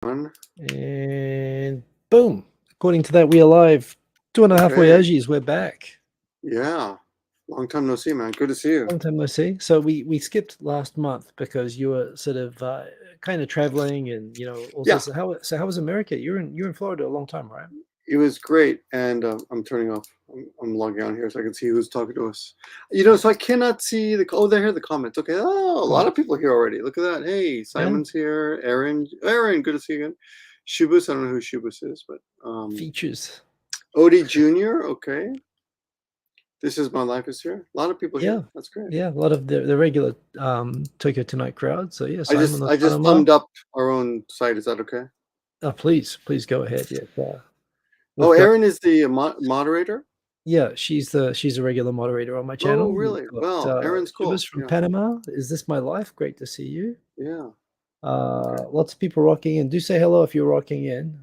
And boom. According to that, we are live. 2.5 Oyajis, we're back. Yeah. Long time no see, man. Good to see you. Long time no see. So we skipped last month because you were sort of kind of traveling and, you know, also. Yeah. So how was America? You're in Florida a long time, right? It was great. And I'm turning off. I'm logging on here so I can see who's talking to us. You know, so I cannot see the. Oh, they're here, the comments. Okay. Oh, a lot of people here already. Look at that. Hey, Simon's here. Aaron, good to see you again. Shubus, I don't know who Shubus is, but features. Odie Jr. Okay. This is my life is here. A lot of people here. That's great. Yeah, a lot of the regular Tokyo Tonight crowd. So yeah, Simon, I just thumbed up our own site. Is that okay? Oh, please go ahead. Yes. Oh, Erin is the moderator. Yeah, she's a regular moderator on my channel. Oh, really? Well, Erin's cool. Shubas from Panama. Is this my life? Great to see you. Yeah. Lots of people rocking in. Do say hello if you're rocking in.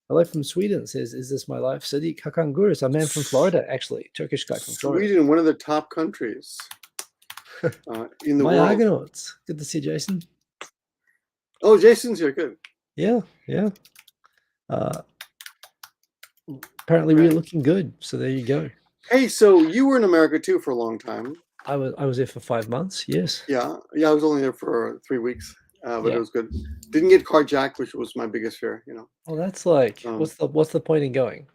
Hello from Sweden says, "Is this my life?" Sadiq Hakanguris, a man from Florida, actually, Turkish guy from Florida. Sweden, one of the top countries in the world. Argonauts. Good to see Jason. Oh, Jason's here. Good. Yeah. Apparently, we're looking good. So there you go. Hey, so you were in America too for a long time. I was there for 5 months. Yes. Yeah. I was only there for 3 weeks. But it was good. Didn't get carjacked, which was my biggest fear, you know. Well, that's like what's the point in going?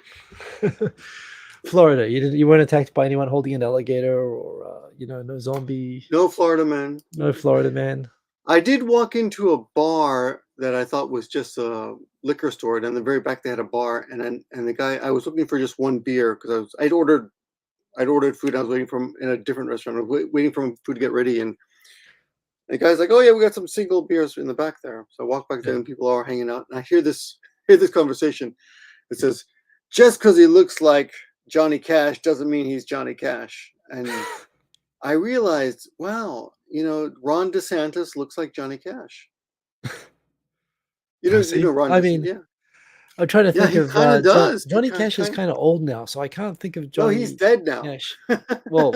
Florida, you weren't attacked by anyone holding an alligator or no zombie. No Florida man. No Florida man. I did walk into a bar that I thought was just a liquor store, and in the very back they had a bar, and the guy, I was looking for just one beer because I'd ordered food. I was waiting for him in a different restaurant. I was waiting for food to get ready, and the guy's like, "Oh yeah, we got some single beers in the back there." So I walk back there, and people are hanging out, and I hear this conversation. It says, "Just because he looks like Johnny Cash doesn't mean he's Johnny Cash." And I realized, wow, Ron DeSantis looks like Johnny Cash. You know Ron. I mean, yeah. I'm trying to think of. Kind of does. Johnny Cash is kind of old now, so I can't think of Johnny. Oh, he's dead now. Cash. Well.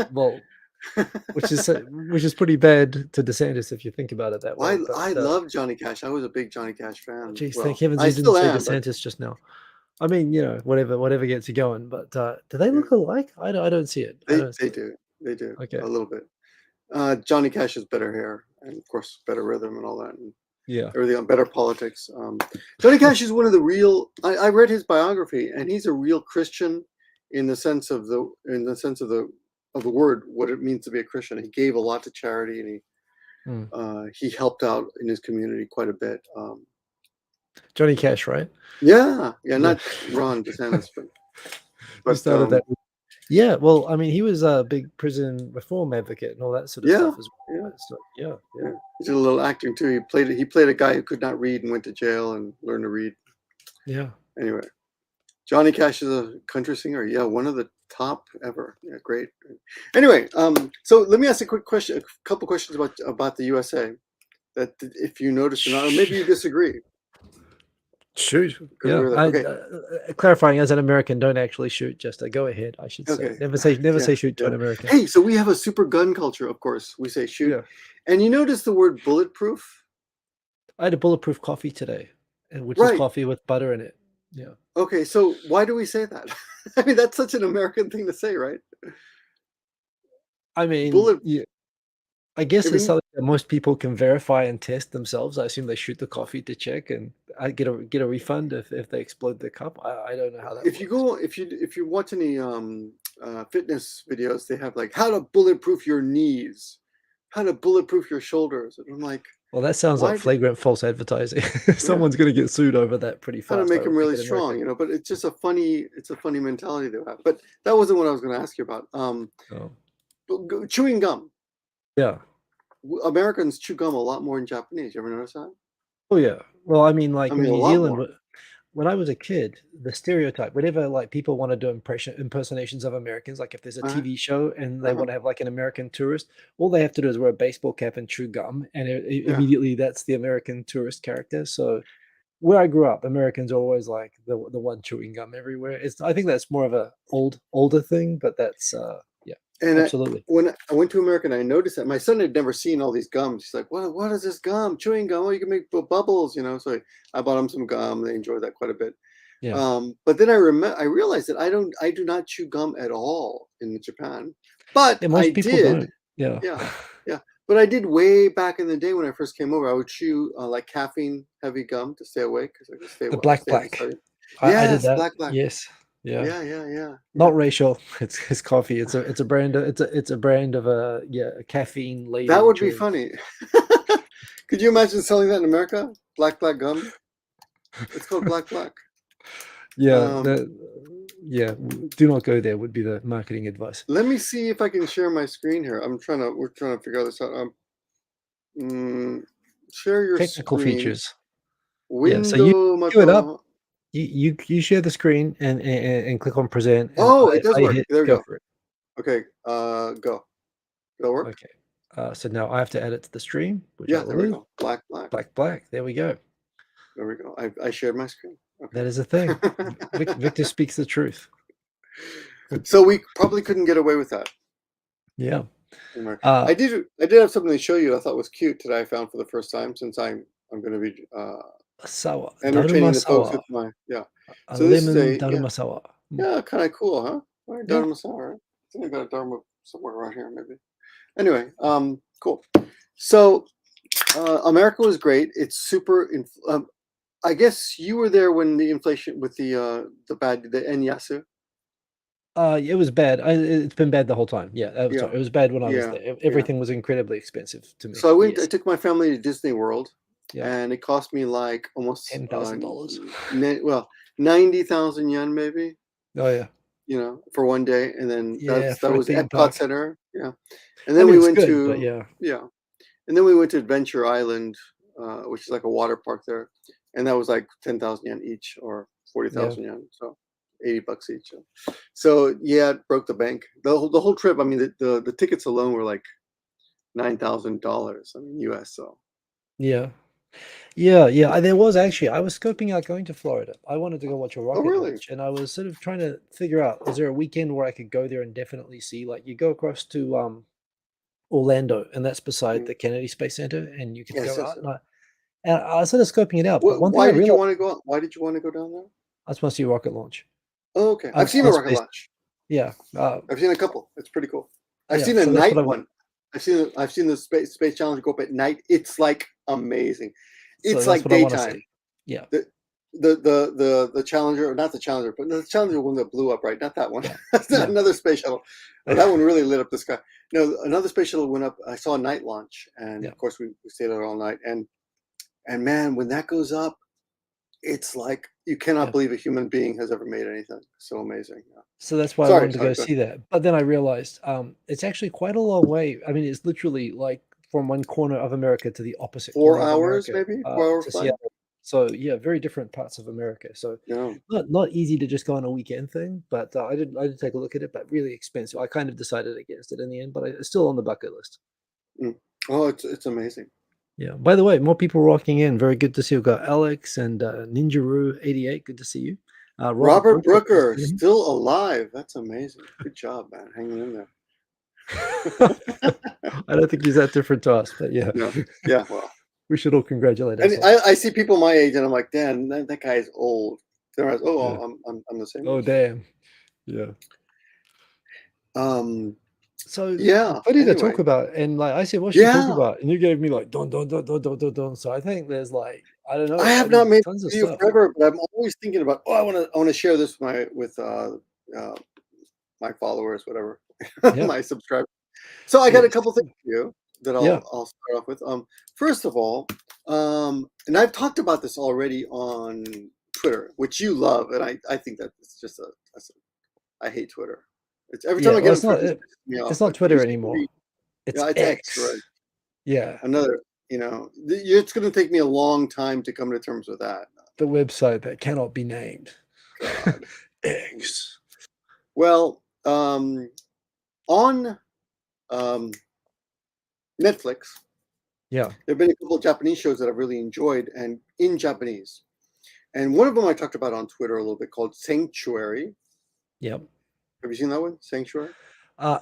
which is pretty bad to DeSantis if you think about it that way. I love Johnny Cash. I was a big Johnny Cash fan. Geez, thank heavens you didn't say DeSantis just now. I mean, whatever gets you going. But do they look alike? I don't see it. They do. Okay, a little bit. Johnny Cash has better hair and of course better rhythm and all that. And everything on better politics. Johnny Cash is one of the real. I read his biography, and he's a real Christian in the sense of the word, what it means to be a Christian. He gave a lot to charity, and he helped out in his community quite a bit. Johnny Cash, right? Yeah, not Ron DeSantis, but started that. Yeah, well, I mean, he was a big prison reform advocate and all that sort of stuff as well. So, yeah. He did a little acting too. He played a guy who could not read and went to jail and learned to read. Yeah. Anyway, Johnny Cash is a country singer. Yeah, one of the top ever. Yeah, great. Anyway, so let me ask a couple questions about the USA. That if you notice or not, or maybe you disagree. Shoot. Yeah. Clarifying, as an American, don't actually shoot. Just go ahead. I should say. Never say shoot to an American. Hey, so we have a super gun culture. Of course, we say shoot. Yeah. And you notice the word bulletproof? I had a bulletproof coffee today, which is coffee with butter in it. Yeah. Okay, so why do we say that? I mean, that's such an American thing to say, right? I mean, I guess it's something that most people can verify and test themselves. I assume they shoot the coffee to check and get a refund if they explode the cup. I don't know how that. If you watch any fitness videos, they have like how to bulletproof your knees, how to bulletproof your shoulders, and I'm like. Well, that sounds like flagrant false advertising. Someone's going to get sued over that pretty fast. How to make them really strong, but it's just a funny mentality they have. But that wasn't what I was going to ask you about. Chewing gum. Yeah. Americans chew gum a lot more than Japanese. You ever notice that? Oh yeah. Well, I mean, like in New Zealand, when I was a kid, the stereotype, whenever like people want to do impersonations of Americans, like if there's a TV show and they want to have like an American tourist, all they have to do is wear a baseball cap and chew gum, and immediately that's the American tourist character. So where I grew up, Americans are always like the one chewing gum everywhere. I think that's more of a older thing, but that's And Absolutely. when I went to America and I noticed that my son had never seen all these gums. He's like, what is this gum? Chewing gum? Oh, you can make bubbles, you know. So I bought him some gum. They enjoyed that quite a bit. Yeah. But then I realized that I do not chew gum at all in Japan. But Yeah, I most people did. don't. Yeah. Yeah. Yeah. But I did way back in the day when I first came over. I would chew like caffeine heavy gum to stay awake because I could The black stay up and black. study. I did Yes, that. black. Yes. Yeah. Yeah, yeah, yeah, yeah. Not racial. It's coffee. It's a brand of it's a brand of a caffeine That laden would be chewing. funny. Could you imagine selling that in America? Black gum. It's called black. Yeah, Um, do not go there would be the marketing advice. Let me see if I can share my screen here. We're trying to figure this out. Share your Technical screen. features. Yeah, so you Window queue it up. mato. You share the screen and click on present, and Oh, it does I work. hit There we go go. for it. Okay, go. That'll work? Okay. So now I have to add it to the stream, which I Yeah, will there we do. go. Black. Black. There we go. There we go. I shared my screen. Okay. That is a thing. Victor speaks the truth. So we probably couldn't get away with that. Yeah. I did have something to show you I thought was cute today. I found for the first time since I'm going to be Sawa. entertaining the folks Darumasawa. with my A So this is lemon a darumasawa. kind of cool, huh? All right, Yeah. Dharma Sour, right? I think I got a Dharma somewhere around here, maybe. Anyway, cool. So America was great. It's super. I guess you were there when the inflation with the yen yasu. It was bad. It's been bad the whole time. Yeah, it was bad when I was Yeah, there. Everything was incredibly expensive to me. So I Yes. took my family to Disney World, Yeah. and it cost me like almost $10,000. 90,000 yen, maybe. Oh yeah. You know, for one day, and then Yeah, that for a was theme Epcot park. Center. Yeah, and I then mean, we it's went good, but to yeah. and then we went to Adventure Island, which is like a water park there, and that was like 10,000 yen each or Yeah. 40,000 yen, so $80 each. So yeah, it broke the bank. The whole trip. I mean, the tickets alone were like $9,000. I mean, US. So Yeah. Yeah. There was actually, I was scoping out going to Florida. I wanted to go watch a oh rocket really? launch, and I was sort of trying to figure out, is there a weekend where I could go there and definitely see, like, you go across to Orlando, and that's beside the Kennedy Space Center, and you can Yes, go yes. out. And I was sort of scoping it out, but one thing I Why did you realized, want to go? Why did you want to go down there? I just want to see a rocket launch Oh, okay. I've seen on a a rocket space. launch. Yeah. I've seen a couple. It's pretty cool. I've Yeah. seen a So that's what night I want. one. I've seen the space challenge go up at night. It's like amazing. So It's that's like what I want to daytime. see. Yeah. The Challenger, or not the Challenger, but the Challenger one that blew up, right? Not that one. Yeah. That's Yeah. another space shuttle. Well, that one really lit up the sky. No, another space shuttle went up. I saw a night launch, and of course we stayed there all night. And man, when that goes up, it's like you cannot believe a human being has ever made anything so amazing. Yeah. So that's why I wanted to go see that. But then I realized it's actually quite a long way. I mean, it's literally like from one corner of America to the opposite 4 corner of hours, America maybe 4-hour to flight. Seattle. So yeah, very different parts of America. So Yeah. not easy to just go on a weekend thing. But I did take a look at it, but really expensive. I kind of decided against it in the end, but it's still on the bucket list. Oh, it's amazing. Yeah. By the way, more people walking in. Very good to see. We've got Alex and Ninjaru88. Good to see you. Robert Brooker still alive. That's amazing. Good job, man. Hanging in there. I don't think he's that different to us, but yeah. No. Yeah. Well, we should all congratulate ourselves. I see people my age, and I'm like, damn, that guy is old. They're like, oh, yeah. I'm the same. Oh, damn. Yeah. So yeah, funny to talk about, and like I said, what should you talk about? And you gave me like don. So I think there's like, I don't know. I have not made tons a of video stuff forever, but I'm always thinking about. Oh, I want to share this with my followers, whatever, my subscribers. So I got a couple things for you that I'll start off with. First of all, and I've talked about this already on Twitter, which you love, and I think that it's just I hate Twitter. It's every time I get it's not Twitter anymore. It's X. Right? Yeah. Another, it's going to take me a long time to come to terms with that. The website that cannot be named. God. X. Well, on Netflix, there have been a couple of Japanese shows that I've really enjoyed, and in Japanese. And one of them I talked about on Twitter a little bit called Sanctuary. Yep. Have you seen that one, Sanctuary?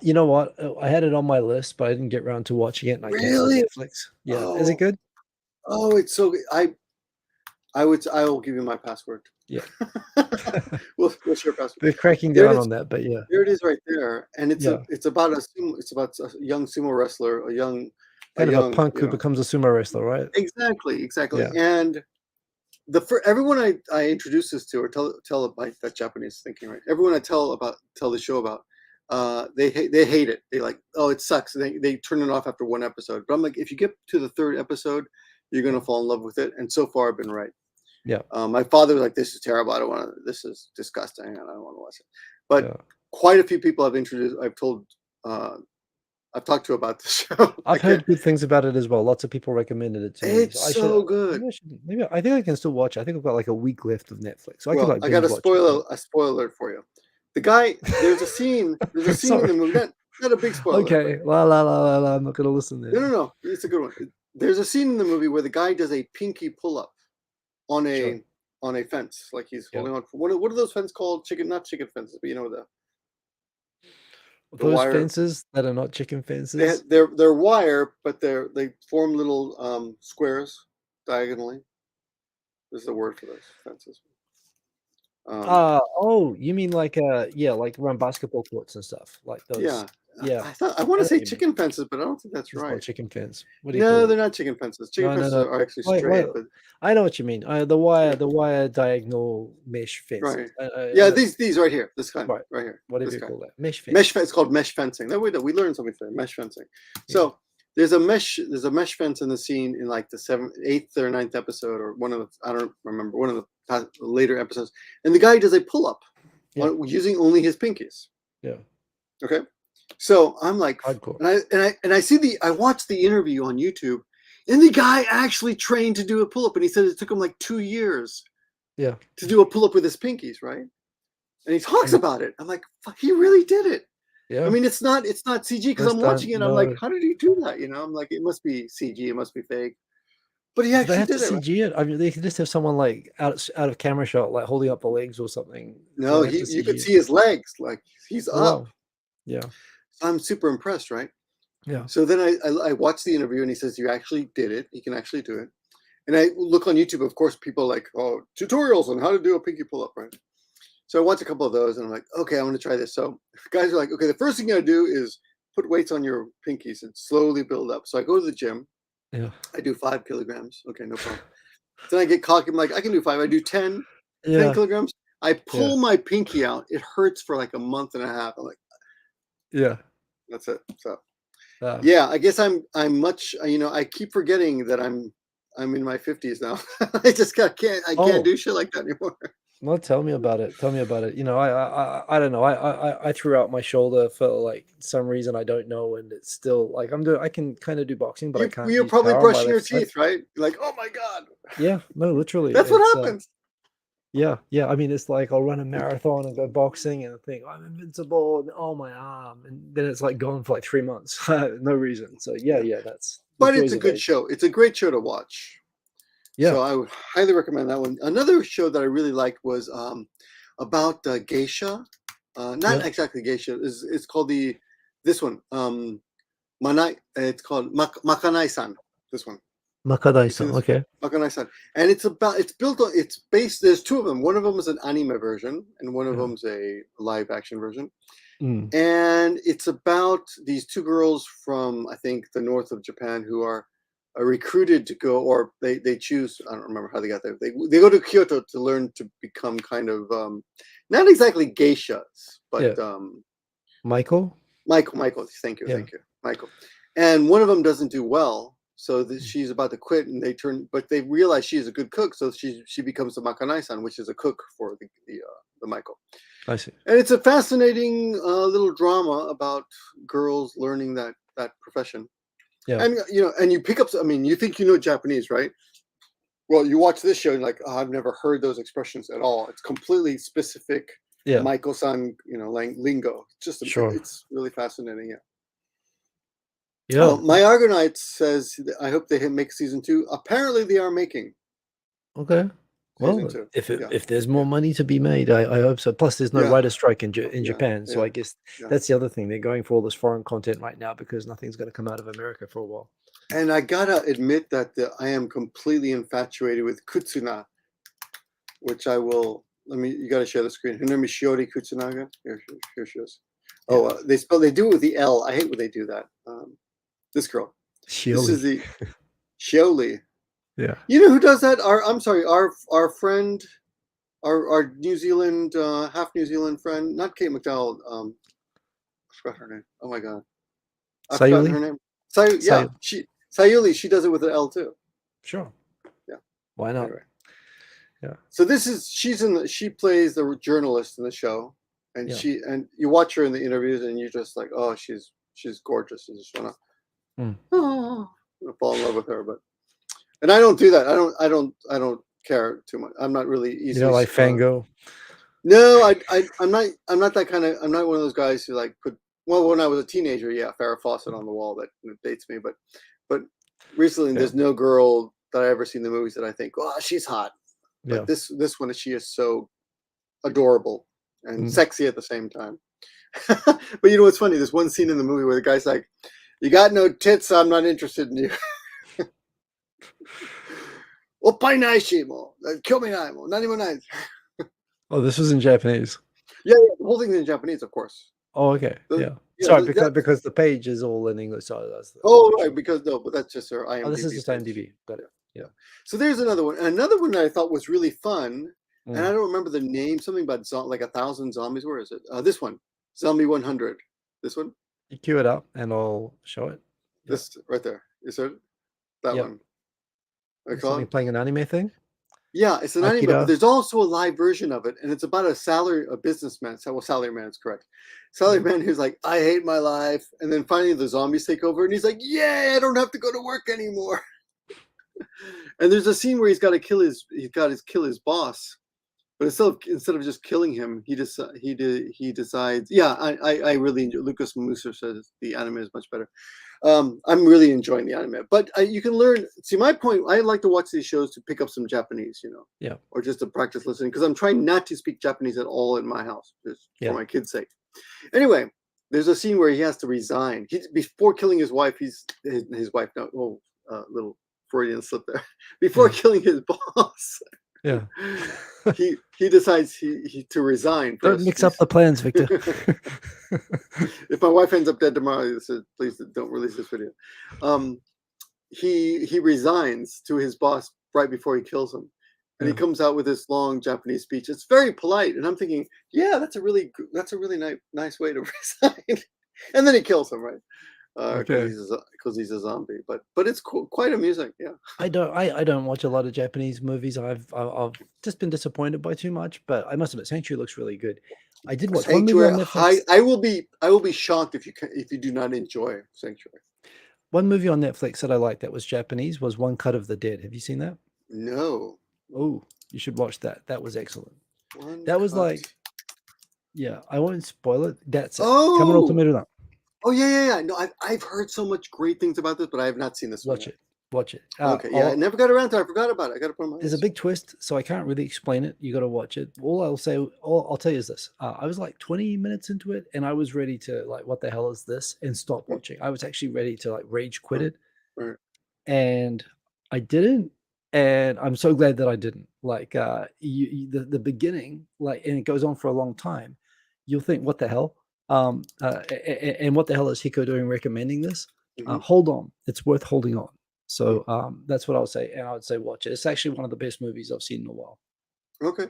You know what? I had it on my list, but I didn't get around to watching it, and I canceled Really? Netflix. Yeah, is it Oh, good? oh, it's so good. I will give you my password. Yeah. We'll share password. They're cracking There it down is. on that, but yeah, There it is right there, and yeah. it's about it's about a young sumo wrestler, a Kind of a young, punk who becomes a sumo wrestler, right? exactly, Yeah. and everyone I introduce this to or tell like that Japanese thinking, right? Everyone I tell the show about, they hate it. They like, oh, it sucks. They turn it off after one episode. But I'm like, if you get to the third episode, you're gonna fall in love with it. And so far, I've been right. Yeah. My father was like, this is terrible. I don't want to. This is disgusting. I don't want to watch it. But Yeah. quite a few people I've talked to about the show. I I've can't. heard good things about it as well. Lots of people recommended it to me, so It's I should so good. maybe I think I can still watch it. I think I've got, like, a week left of Netflix, so I could, Well, like, I got binge watch it, but a spoiler for you. The guy, there's a scene in sorry. the movie, not a big spoiler, but Okay. La, la, la, la, la, I'm not gonna listen then. no, it's a good one. There's a scene in the movie where the guy does a pinky pull up on Sure. a fence, like he's Yeah. holding on. What are those fences called? Not chicken fences, but you know the Those wire. fences that are not chicken fences? They're wire, but they form little squares diagonally. There's the word for those fences. Um, Oh, you mean like, yeah, like around basketball courts and stuff, like those. yeah, Yeah, I want I to know say what you mean. chicken fences, but I don't think that's It's not right. chicken fence. What do you No, call it? they're not chicken fences. Chicken No, no, fences no. are actually Why straight, but I know what you mean. yeah, The wire diagonal mesh fences. right. Yeah, I these right here, this kind, right, right here, whatever this you guy. call that. Mesh Mesh fence. fence. It's called mesh fencing. That we learned something today. Mesh fencing. Yeah, So there's a mesh fence in the scene in like the eighth or ninth episode, or one of the I don't remember one of the later episodes, and the guy does a pull up yeah, using only his pinkies. yeah. Okay, so I'm like, Hardcore. and I see I watched the interview on YouTube, and the guy actually trained to do a pull up, and he said it took him like 2 years Yeah, to do a pull up with his pinkies, right? And he talks and about it. I'm like, fuck, he really did it. I yeah, mean, it's not CG because that's I'm done. watching it. I'm like, No. how did he do that? You know, I'm like, it must be CG. It must be fake. But he Do they actually have to did it, right? CG it? I mean, they could just have someone like out of camera shot, like holding up the legs or something. Do No, they have to you could CG it? see his legs, like he's Oh up. wow. Yeah, So I'm super impressed, right? yeah, So then I watched the interview and he says, you actually did it. You can actually do it. And I look on YouTube, of course, people are like, oh, tutorials on how to do a pinky pull up, right? So I watched a couple of those and I'm like, okay, I want to try this. So guys are like, okay, the first thing you gotta do is put weights on your pinkies and slowly build up. So I go to the gym. yeah, I do 5 kilograms. Okay, no problem. Then I get cocky. I'm like, I can do 5. I do 10 yeah, kilograms. I yeah, pull my pinky out. It hurts for like a month and a half. I'm like, yeah. that's it. So Uh, yeah, I guess I'm much. I keep forgetting that I'm in my 50s now. I just I can't oh, do shit like that anymore. well, tell me about it. Tell me about it. You know, I don't know. I threw out my shoulder for like some reason I don't know, and it's still like I'm doing. I can kind of do boxing, but I can't You're use probably power on my brushing your left side. teeth, right? You're like, oh my god, Yeah, no, literally, that's what it's happens. yeah, yeah. I mean, it's like I'll run a marathon and go boxing and think I'm invincible, and oh my arm, and then it's like gone for like 3 months, no reason. So yeah, Yeah, yeah, that's the but it's joys a of good age. show. It's a great show to watch. Yeah, So I would highly recommend that one. Another show that I really liked was about geisha. Not yeah. exactly geisha. It's called this one. Manai. It's called Makanai-san. This one. You see Makadai-san. this? Okay. Makanai-san. And it's built on. It's based. There's two of them. One of them is an anime version, and one of Yeah. them's a live action version. Mm. And it's about these two girls from I think the north of Japan who are recruited to go, or they choose. I don't remember how they got there. They go to Kyoto to learn to become kind of not exactly geishas, but Yeah. Michael. Michael. Yeah. Thank you, Michael. And one of them doesn't do well, so Mm. she's about to quit, and but they realize she is a good cook, so she becomes the Makanai-san, which is a cook for the Michael. I see. And it's a fascinating little drama about girls learning that profession. Yeah. And and you pick up. I mean, you think you know Japanese, right? Well, you watch this show and like, oh, I've never heard those expressions at all. It's completely specific Yeah. Michael-san, lingo. Sure. It's really fascinating. Yeah. Yeah. My Argonite says, I hope they make season 2. Apparently, they are making. Okay. Season Well, 2. Yeah. if there's more money to be made, I hope so. Plus, there's no Yeah. writer strike in Yeah. Japan, so Yeah. I guess Yeah. that's the other thing. They're going for all this foreign content right now because nothing's going to come out of America for a while. And I gotta admit that I am completely infatuated with Kutsuna, which I will. You gotta share the screen. Her name is Shiori Kutsunaga. Here she is. Oh, they do it with the L. I hate when they do that. This girl. This is the Shioli. Yeah. You know who does that? Our friend, our New Zealand, half New Zealand friend, not Kate McDowell. I forgot her name. Oh my god, I forgot her name. Sayuli. She does it with an L too. Sure. Yeah. Why not? Anyway. Yeah. So she plays the journalist in the show, and you watch her in the interviews, and you're just like, oh, she's gorgeous. You just wanna fall in love with her, and I don't do that. I don't care too much. I'm not really easy. You know, like Fango. No, I'm not that kind of. I'm not one of those guys who like put. Well, when I was a teenager, yeah, Farrah Fawcett on the wall that dates me. But recently, there's no girl that I ever seen in the movies that I think, oh, she's hot. But this one, she is so adorable and sexy at the same time. But you know what's funny? There's one scene in the movie where the guy's like, "You got no tits, I'm not interested in you." Oh, this was in Japanese. Yeah, the whole thing's in Japanese, of course. Oh, okay. Sorry, because the page is all in English. So that's right. But that's just her IMDb. Oh, this is just IMDb. Got it. Yeah. So there's another one. Another one that I thought was really fun, and I don't remember the name. Something about like 1,000 zombies. Where is it? This one, Zombie 100. This one. You cue it up, and I'll show it. This right there. Is it that one? Something playing an anime thing. Yeah, it's an anime. But there's also a live version of it, and it's about a businessman. Well, salaryman is correct. Salaryman who's like, I hate my life, and then finally the zombies take over, and he's like, yay, I don't have to go to work anymore. And there's a scene where he's got to kill his boss, but instead of just killing him, he decides. Yeah, I really enjoy. Lucas Musser says the anime is much better. I'm really enjoying the anime, but you can learn. See, my point. I like to watch these shows to pick up some Japanese, or just to practice listening, because I'm trying not to speak Japanese at all in my house, just for my kids' sake. Anyway, there's a scene where he has to resign. Before killing his wife, his wife. No, little Freudian slip there. Before killing his boss, he decides to resign. Don't mix up the plans, Victor. If my wife ends up dead tomorrow, please don't release this video. He resigns to his boss right before he kills him, and he comes out with this long Japanese speech. It's very polite, and I'm thinking, yeah, that's a really nice way to resign. And then he kills him, right? Because he's a zombie, but it's quite amusing. Yeah, I don't watch a lot of Japanese movies. I've just been disappointed by too much, but I must admit, Sanctuary looks really good. I did watch Sanctuary. One movie on Netflix. I will be shocked if you do not enjoy Sanctuary. One movie on Netflix that I liked that was Japanese was One Cut of the Dead. Have you seen that? No. Oh, you should watch that. That was excellent. I won't spoil it. That's it. Oh. Tomato. Oh yeah. No, I've heard so much great things about this, but I have not seen this. Watch it. Okay, I never got around to it. I forgot about it. I got to put it on my list. There's a big twist, so I can't really explain it. You got to watch it. All I'll tell you is this: I was like 20 minutes into it, and I was ready to like, what the hell is this? And stop watching. I was actually ready to like rage quit it, and I didn't. And I'm so glad that I didn't. Like the beginning, like, and it goes on for a long time. You'll think, what the hell? And what the hell is Hiko doing recommending this? Hold on, it's worth holding on. So that's what I would say, and I would say watch it. It's actually one of the best movies I've seen in a while. Okay.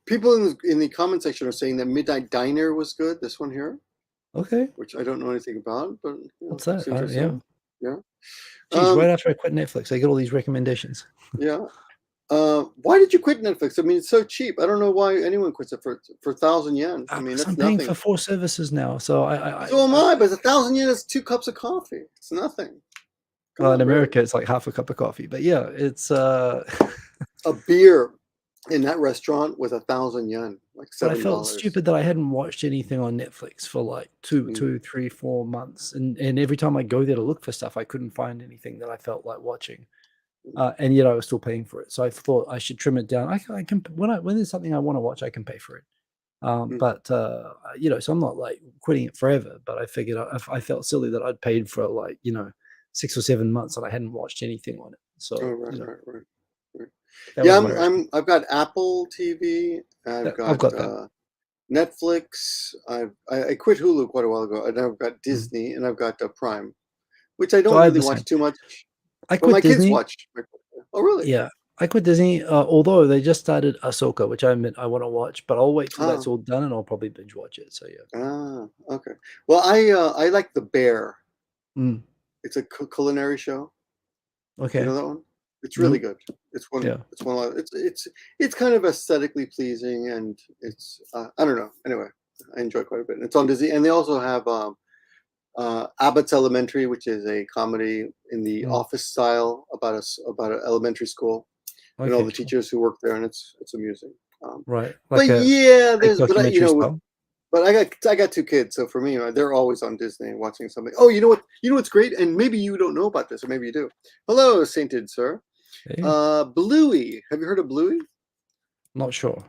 People in the comment section are saying that Midnight Diner was good. This one here. Okay. Which I don't know anything about, but what's that? Yeah. Geez, right after I quit Netflix, I get all these recommendations. Yeah. Why did you quit Netflix? I mean, it's so cheap. I don't know why anyone quits it for 1,000 yen. I mean, that's I'm nothing. paying for 4 services now, so so am I. But 1,000 yen is 2 cups of coffee. It's nothing. Well, in America, it's like half a cup of coffee. But yeah, it's a beer in that restaurant was 1,000 yen, like $7. I felt stupid that I hadn't watched anything on Netflix for like 2, 3, 4 months, and every time I go there to look for stuff, I couldn't find anything that I felt like watching. and yet I was still paying for it. So I thought I should trim it down. I can when there's something I want to watch, I can pay for it. But so I'm not like quitting it forever. But I figured I felt silly that I'd paid for like 6 or 7 months and I hadn't watched anything on it. So Oh, right. that Yeah, was my reaction. I've got Apple TV. I've I've got got that. Netflix. I quit Hulu quite a while ago, and I've got Mm. Disney, and I've got Prime, which I So don't I have really the watch same. too much, I but my quit kids Disney. watch. Oh, really? Yeah, I quit Disney. Although they just started Ahsoka, which I admit I want to watch, but I'll wait till that's Ah, all done and I'll probably binge watch it. So yeah. okay. Well, I like The Bear. Mm. It's a culinary show. You Okay. know that one? It's really Nope. good. It's one. Yeah. It's one. It's kind of aesthetically pleasing, and it's I don't know. Anyway, I enjoy it quite a bit. And it's on Disney, and they also have Abbott's Elementary, which is a comedy in the Mm. Office style about an elementary school and all Okay. the Cool. teachers who work there, and it's amusing. Right. But Like a yeah, fake there's but documentary style. but I got two kids, so for me, they're always on Disney watching something. Oh, you know what? You know what's great, and maybe you don't know about this, or maybe you do. Hello, Sainted Sir. Hey, Bluey. Have you heard of Bluey? not sure.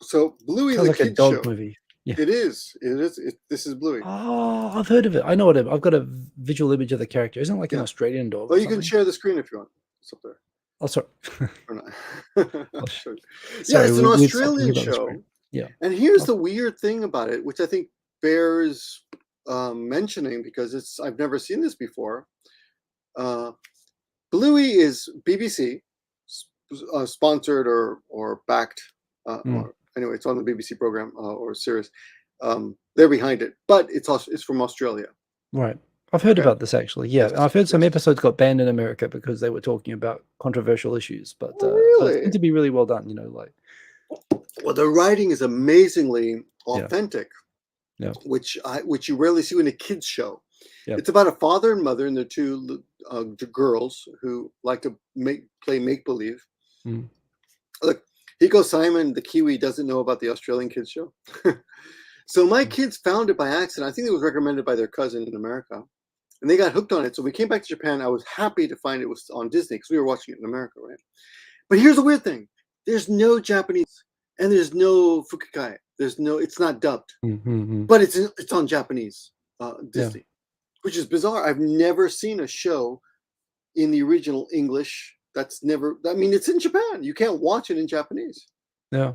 So Bluey is Sounds a like a kids dog show. maybe. Yeah. It is. It is. This is Bluey. Oh, I've heard of it. I know what I've got a visual image of the character. Isn't it like an Yeah. Australian dog Well, or you can something? share the screen if you want. It's up there. Oh, sorry. Or not. Oh, I'll show you. Yeah, sorry, it's an we'd stop talking Australian about the screen. show. Yeah. And here's Oh, the weird thing about it, which I think bears mentioning because I've never seen this before. Bluey is BBC sponsored or backed, mm, or anyway, it's on the BBC program or series. They're behind it, but it's from Australia. right. I've heard Okay. about this actually. Yeah, Yes. and I've heard some Yes. episodes got banned in America because they were talking about controversial issues, but it seemed Really? to be really well done. Like Well, the writing is amazingly yeah, authentic, yeah, which you rarely see in a kids show. yeah, It's about a father and mother and their two girls who like to play make believe. mm, Look, Hiko Simon, the Kiwi, doesn't know about the Australian kids show. So my mm, kids found it by accident. I think it was recommended by their cousin in America, and they got hooked on it. So we came back to Japan. I was happy to find it was on Disney because we were watching it in America, right? But here's the weird thing: there's no Japanese, and there's no Fukukai. There's no. It's not dubbed, mm, mm, mm. but it's on Japanese Yeah, Disney, which is bizarre. I've never seen a show in the original English. That's never. I mean, it's in Japan. You can't watch it in Japanese. yeah.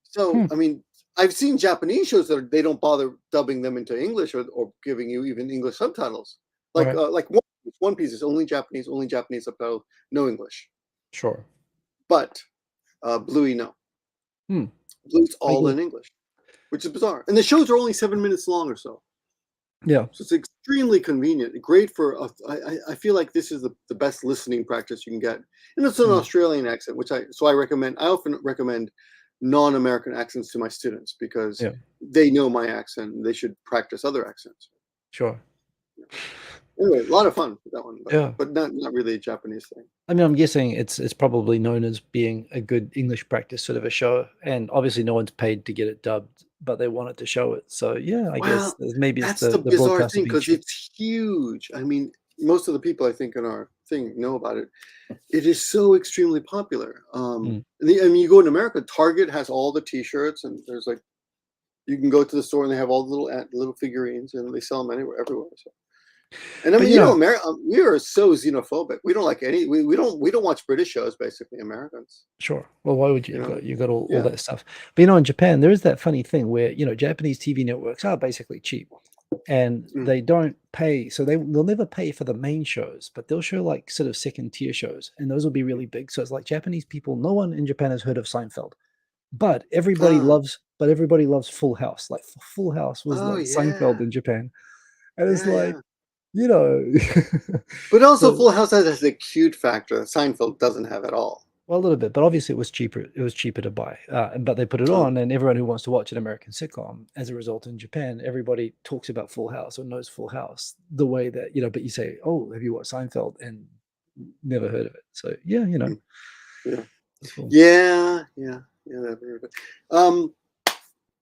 So, Hmm, I mean, I've seen Japanese shows that they don't bother dubbing them into English or giving you even English subtitles. right. Like One Piece is only Japanese subtitles, no English. Sure. But Bluey, no. Hmm. Bluey's I all get in English, which is bizarre. And the shows are only 7 minutes long or so. yeah. So it's extremely convenient, great for. I feel like this is the best listening practice you can get, and it's an Mm, Australian accent, I recommend. I often recommend non-American accents to my students because yeah, they know my accent. And they should practice other accents. sure. Anyway, a lot of fun with that one, Yeah. but not really a Japanese thing. I mean, I'm guessing it's probably known as being a good English practice sort of a show, and obviously no one's paid to get it dubbed, but they wanted to show it. So yeah, I guess Well, maybe it's that's the the bizarre broadcaster thing being because cheap. it's huge. I mean, most of the people I think in our thing know about it. It is so extremely popular. Mm, I mean, you go in America, Target has all the T-shirts, and there's like you can go to the store and they have all the little figurines, and they sell them everywhere. So. And I but mean, America, we are so xenophobic. We don't like we don't watch British shows. Basically, Americans. sure. Well, why would you? You know, You got all yeah. that stuff. But in Japan, there is that funny thing where Japanese TV networks are basically cheap, and Mm. they don't pay. So they'll never pay for the main shows, but they'll show like sort of second tier shows, and those will be really big. So it's like Japanese people. No one in Japan has heard of Seinfeld. Ah, But everybody loves Full House. Like Full House was oh like Seinfeld yeah, in Japan. And it's like, yeah. you know, But also, so Full House has a cute factor that Seinfeld doesn't have at all. well, a little bit, but obviously it was cheaper. It was cheaper to buy, but they put it Oh, on, and everyone who wants to watch an American sitcom, as a result, in Japan, everybody talks about Full House or knows Full House the way that But you say, "Oh, have you watched Seinfeld?" and never heard of it. So yeah, mm, yeah, that's cool. yeah.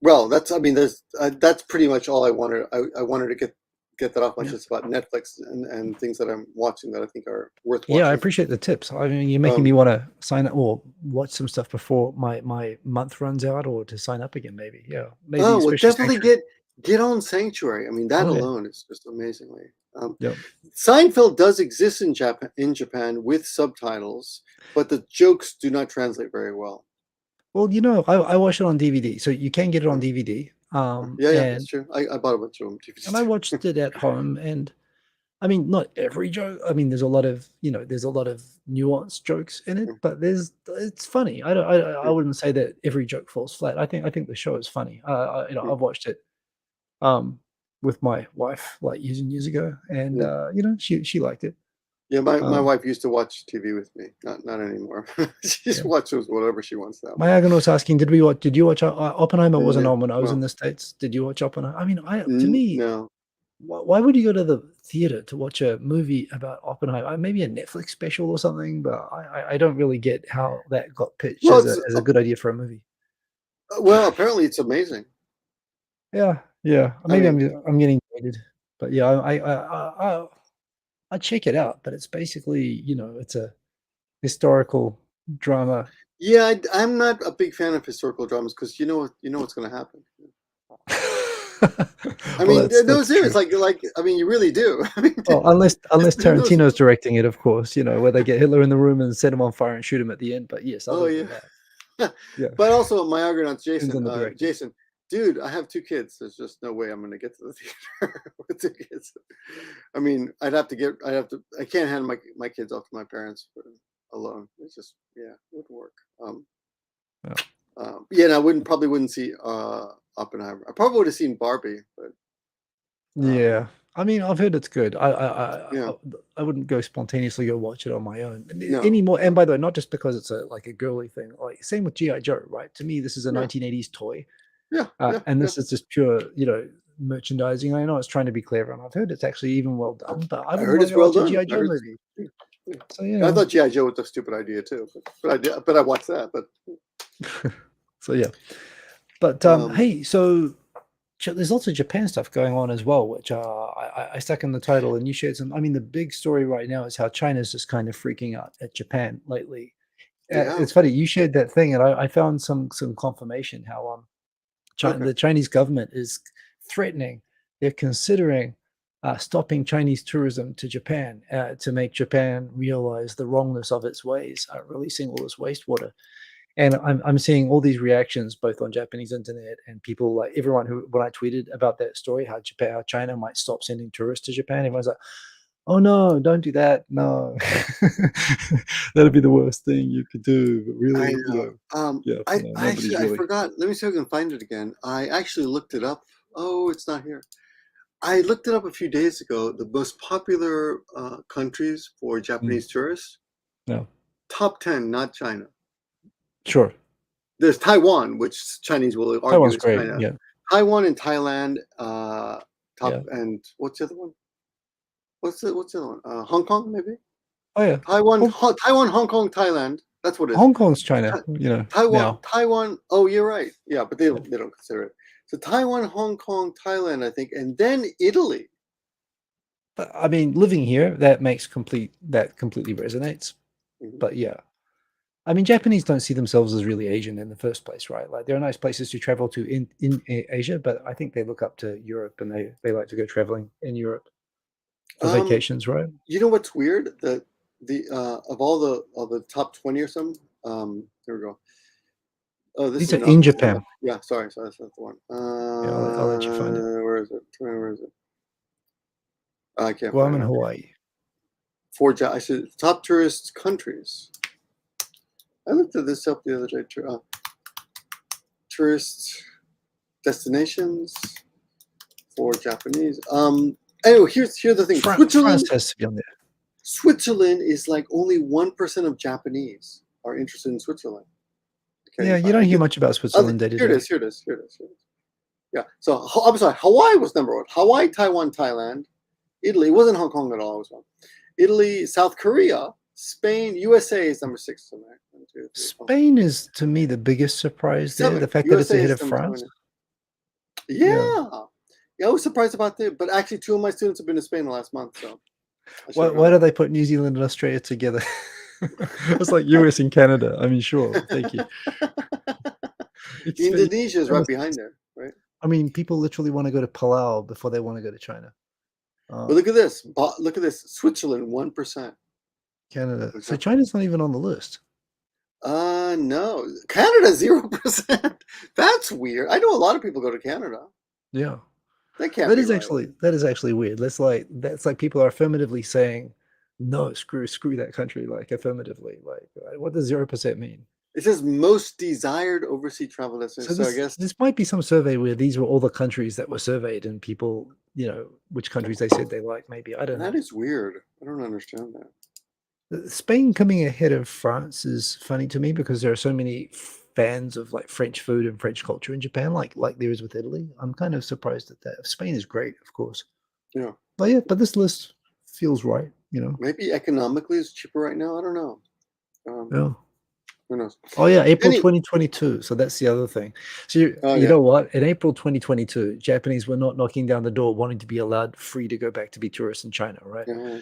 Well, that's. I mean, that's pretty much all I wanted. I wanted to get get that off my Yeah. chest about Netflix and things that I'm watching that I think are worth Yeah, I watching. appreciate the tips. I mean, you're making me want to sign up or watch some stuff before my month runs out, or to sign up again. Maybe, yeah, maybe Oh, well, especially definitely Sanctuary. get on Sanctuary. I mean, that Oh yeah, alone is just amazingly. yeah. Seinfeld does exist in Japan with subtitles, but the jokes do not translate very well. Well, you know, I watched it on DVD, so you can get it on Uh, DVD. yeah, that's true. I bought a bunch of them And I DVDs. watched it at home, and I mean, not every joke. I mean, there's a lot of, there's a lot of nuanced jokes in it, but it's funny. I Mm, wouldn't say that every joke falls flat. I think the show is funny. mm, I've watched it um with my wife like years and years ago, and yeah. she liked it. Yeah, my Um, wife used to watch TV with me. Not anymore. She just yeah. watches whatever she wants now. Mayagan was asking, Did you watch Oppenheimer? Wasn't No, on when I was in well, the States. Did you watch Oppenheimer? I mean, to me, no. why would you go to the theater to watch a movie about Oppenheimer? Maybe a Netflix special or something, but I don't really get how that got pitched Well, as it's a good idea for a movie. well, apparently it's amazing. Yeah, yeah. I Maybe mean, I'm getting jaded, but yeah, I check it out. But it's basically, it's a historical drama. yeah, I'm not a big fan of historical dramas because you know what's going to happen. I Well, mean, no, that's serious. true. Like, I mean, you really do. I mean, Well, unless who knows? Tarantino's directing it, of course, where they get Hitler in the room and set him on fire and shoot him at the end. But yes, Oh other yeah. than that, yeah, But also my Argonauts, depends on the director. Jason, dude, I have 2 kids. There's just no way I'm going to get to the theater with 2 kids. I mean, I can't hand my kids off to my parents alone. It's just, yeah, it wouldn't work. Yeah. Yeah, and I probably wouldn't see Oppenheimer. I probably would have seen Barbie, but Yeah. I mean, I've heard it's good. yeah, I wouldn't go spontaneously go watch it on my own no, anymore. And no, by the way, not just because it's like a girly thing. Like same with GI Joe, right? To me, this is a yeah, 1980s toy, yeah, yeah, and yeah. this is just pure, merchandising. I know it's trying to be clever, and I've heard it's actually even well done. But I I wouldn't heard want to it's go well watch a done. GI I Joe heard. movie. Yeah. So I thought GI Joe was a stupid idea too, but I watched that. But so yeah. But um, hey, so there's lots of Japan stuff going on as well, which I stuck in the title, and you shared some. I mean, the big story right now is how China's just kind of freaking out at Japan lately. yeah, It's funny you shared that thing, and I found some confirmation how okay. The Chinese government is threatening. They're considering stopping Chinese tourism to Japan to make Japan realize the wrongness of its ways, releasing all this wastewater. And I'm seeing all these reactions both on Japanese internet and people like everyone who when I tweeted about that story, how China might stop sending tourists to Japan, everyone's like, "Oh no, don't do that. No." That'd be the worst thing you could do. But I really, know. yeah, no, I actually nobody's I really. forgot. Let me see if I can find it again. I actually looked it up. Oh, it's not here. I looked it up a few days ago. The most popular countries for Mm, Japanese tourists, no. top 10, not China. Sure. There's Taiwan, which Chinese will argue Taiwan's is great. China. Yeah. Taiwan and Thailand, top, Yeah. and what's the other one? What's the other one? Hong Kong, maybe? Oh yeah. Taiwan, Well, Taiwan, Hong Kong, Thailand. That's what it is. Hong Kong's China, now. Taiwan. Oh, you're right. Yeah, but they don't consider it. So Taiwan, Hong Kong, Thailand, I think, and then Italy. But I mean, living here, that completely resonates. Mhm. But yeah, I mean, Japanese don't see themselves as really Asian in the first place, right? Like there are nice places to travel to in Asia, but I think they look up to Europe and they like to go traveling in Europe for Um, vacations, right? you know what's weird? The of all the top 20 or something. Here we go. Oh, this These is are not in the one. Japan. Yeah, sorry, that's not the one. Yeah, I'll let you find it. Where is it? Where is it? I can't Guam find and it. Hawaii. I said top tourist countries. I looked at this up the other day. Tourist destinations for Japanese. Anyway, here's the thing. France has to be on there. Switzerland is like only 1% of Japanese are interested in Switzerland. Yeah, you don't hear much about Switzerland day to Here it day. is. Here it is. Here it is. Here it is. Yeah. So I'm sorry. Hawaii was number one. Hawaii, Taiwan, Thailand, Italy. It wasn't Hong Kong at all. I was wrong. Italy, South Korea, Spain, USA is number 6. So 1, 2, 3, 4. Spain is to me the biggest surprise there. The 7. fact that it's USA ahead is of number France. 7. Yeah. Yeah. Yeah, I was surprised about that, but actually 2 of my students have been to Spain the last month, so I should Why do they put New Zealand and Australia together? It's like US and Canada. I mean, sure, thank you. Indonesia is right behind there, right? I mean, people literally wanna go to Palau before they wanna go to China. But look at this. Look at this. Switzerland, 1%. Canada. So China's not even on the list. No. Canada, 0%. That's weird. I know a lot of people go to Canada. Yeah. That can't That be is right. actually weird. That's like people are affirmatively saying, "No, screw that country," like, affirmatively. Like, what does 0% mean? It says most desired overseas travel So destination. So I guess this might be some survey where these were all the countries that were surveyed and people, which countries they said they like, maybe. I don't know. that is weird. I don't understand that. Spain coming ahead of France is funny to me because there are so many fans of like French food and French culture in Japan, like there is with Italy. I'm kind of surprised at that. Spain is great, of course. Yeah. But yeah, but this list feels right, Maybe economically it's cheaper right now. I don't know. Yeah. Who knows? Oh yeah, April 2022. So that's the other thing. So you know what? In April 2022, Japanese were not knocking down the door wanting to be allowed free to go back to be tourists in China, right? Yeah.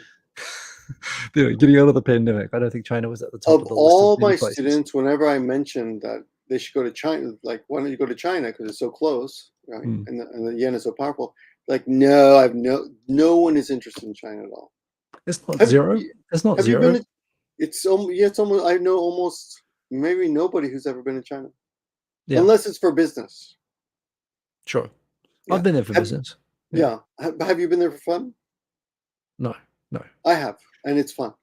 Getting out of the pandemic. I don't think China was at the top of the list. Of all many my places. students, whenever I mentioned that they should go to China, like, why don't you go to China because it's so close, right? And the yen is so powerful. Like, no, no one is interested in China at all. It's not zero. It's not Have zero. you been? It's almost. I know almost maybe nobody who's ever been to China, unless it's for business. Sure, I've been there for business. Yeah. Have you been there for fun? No. I have, and it's fun.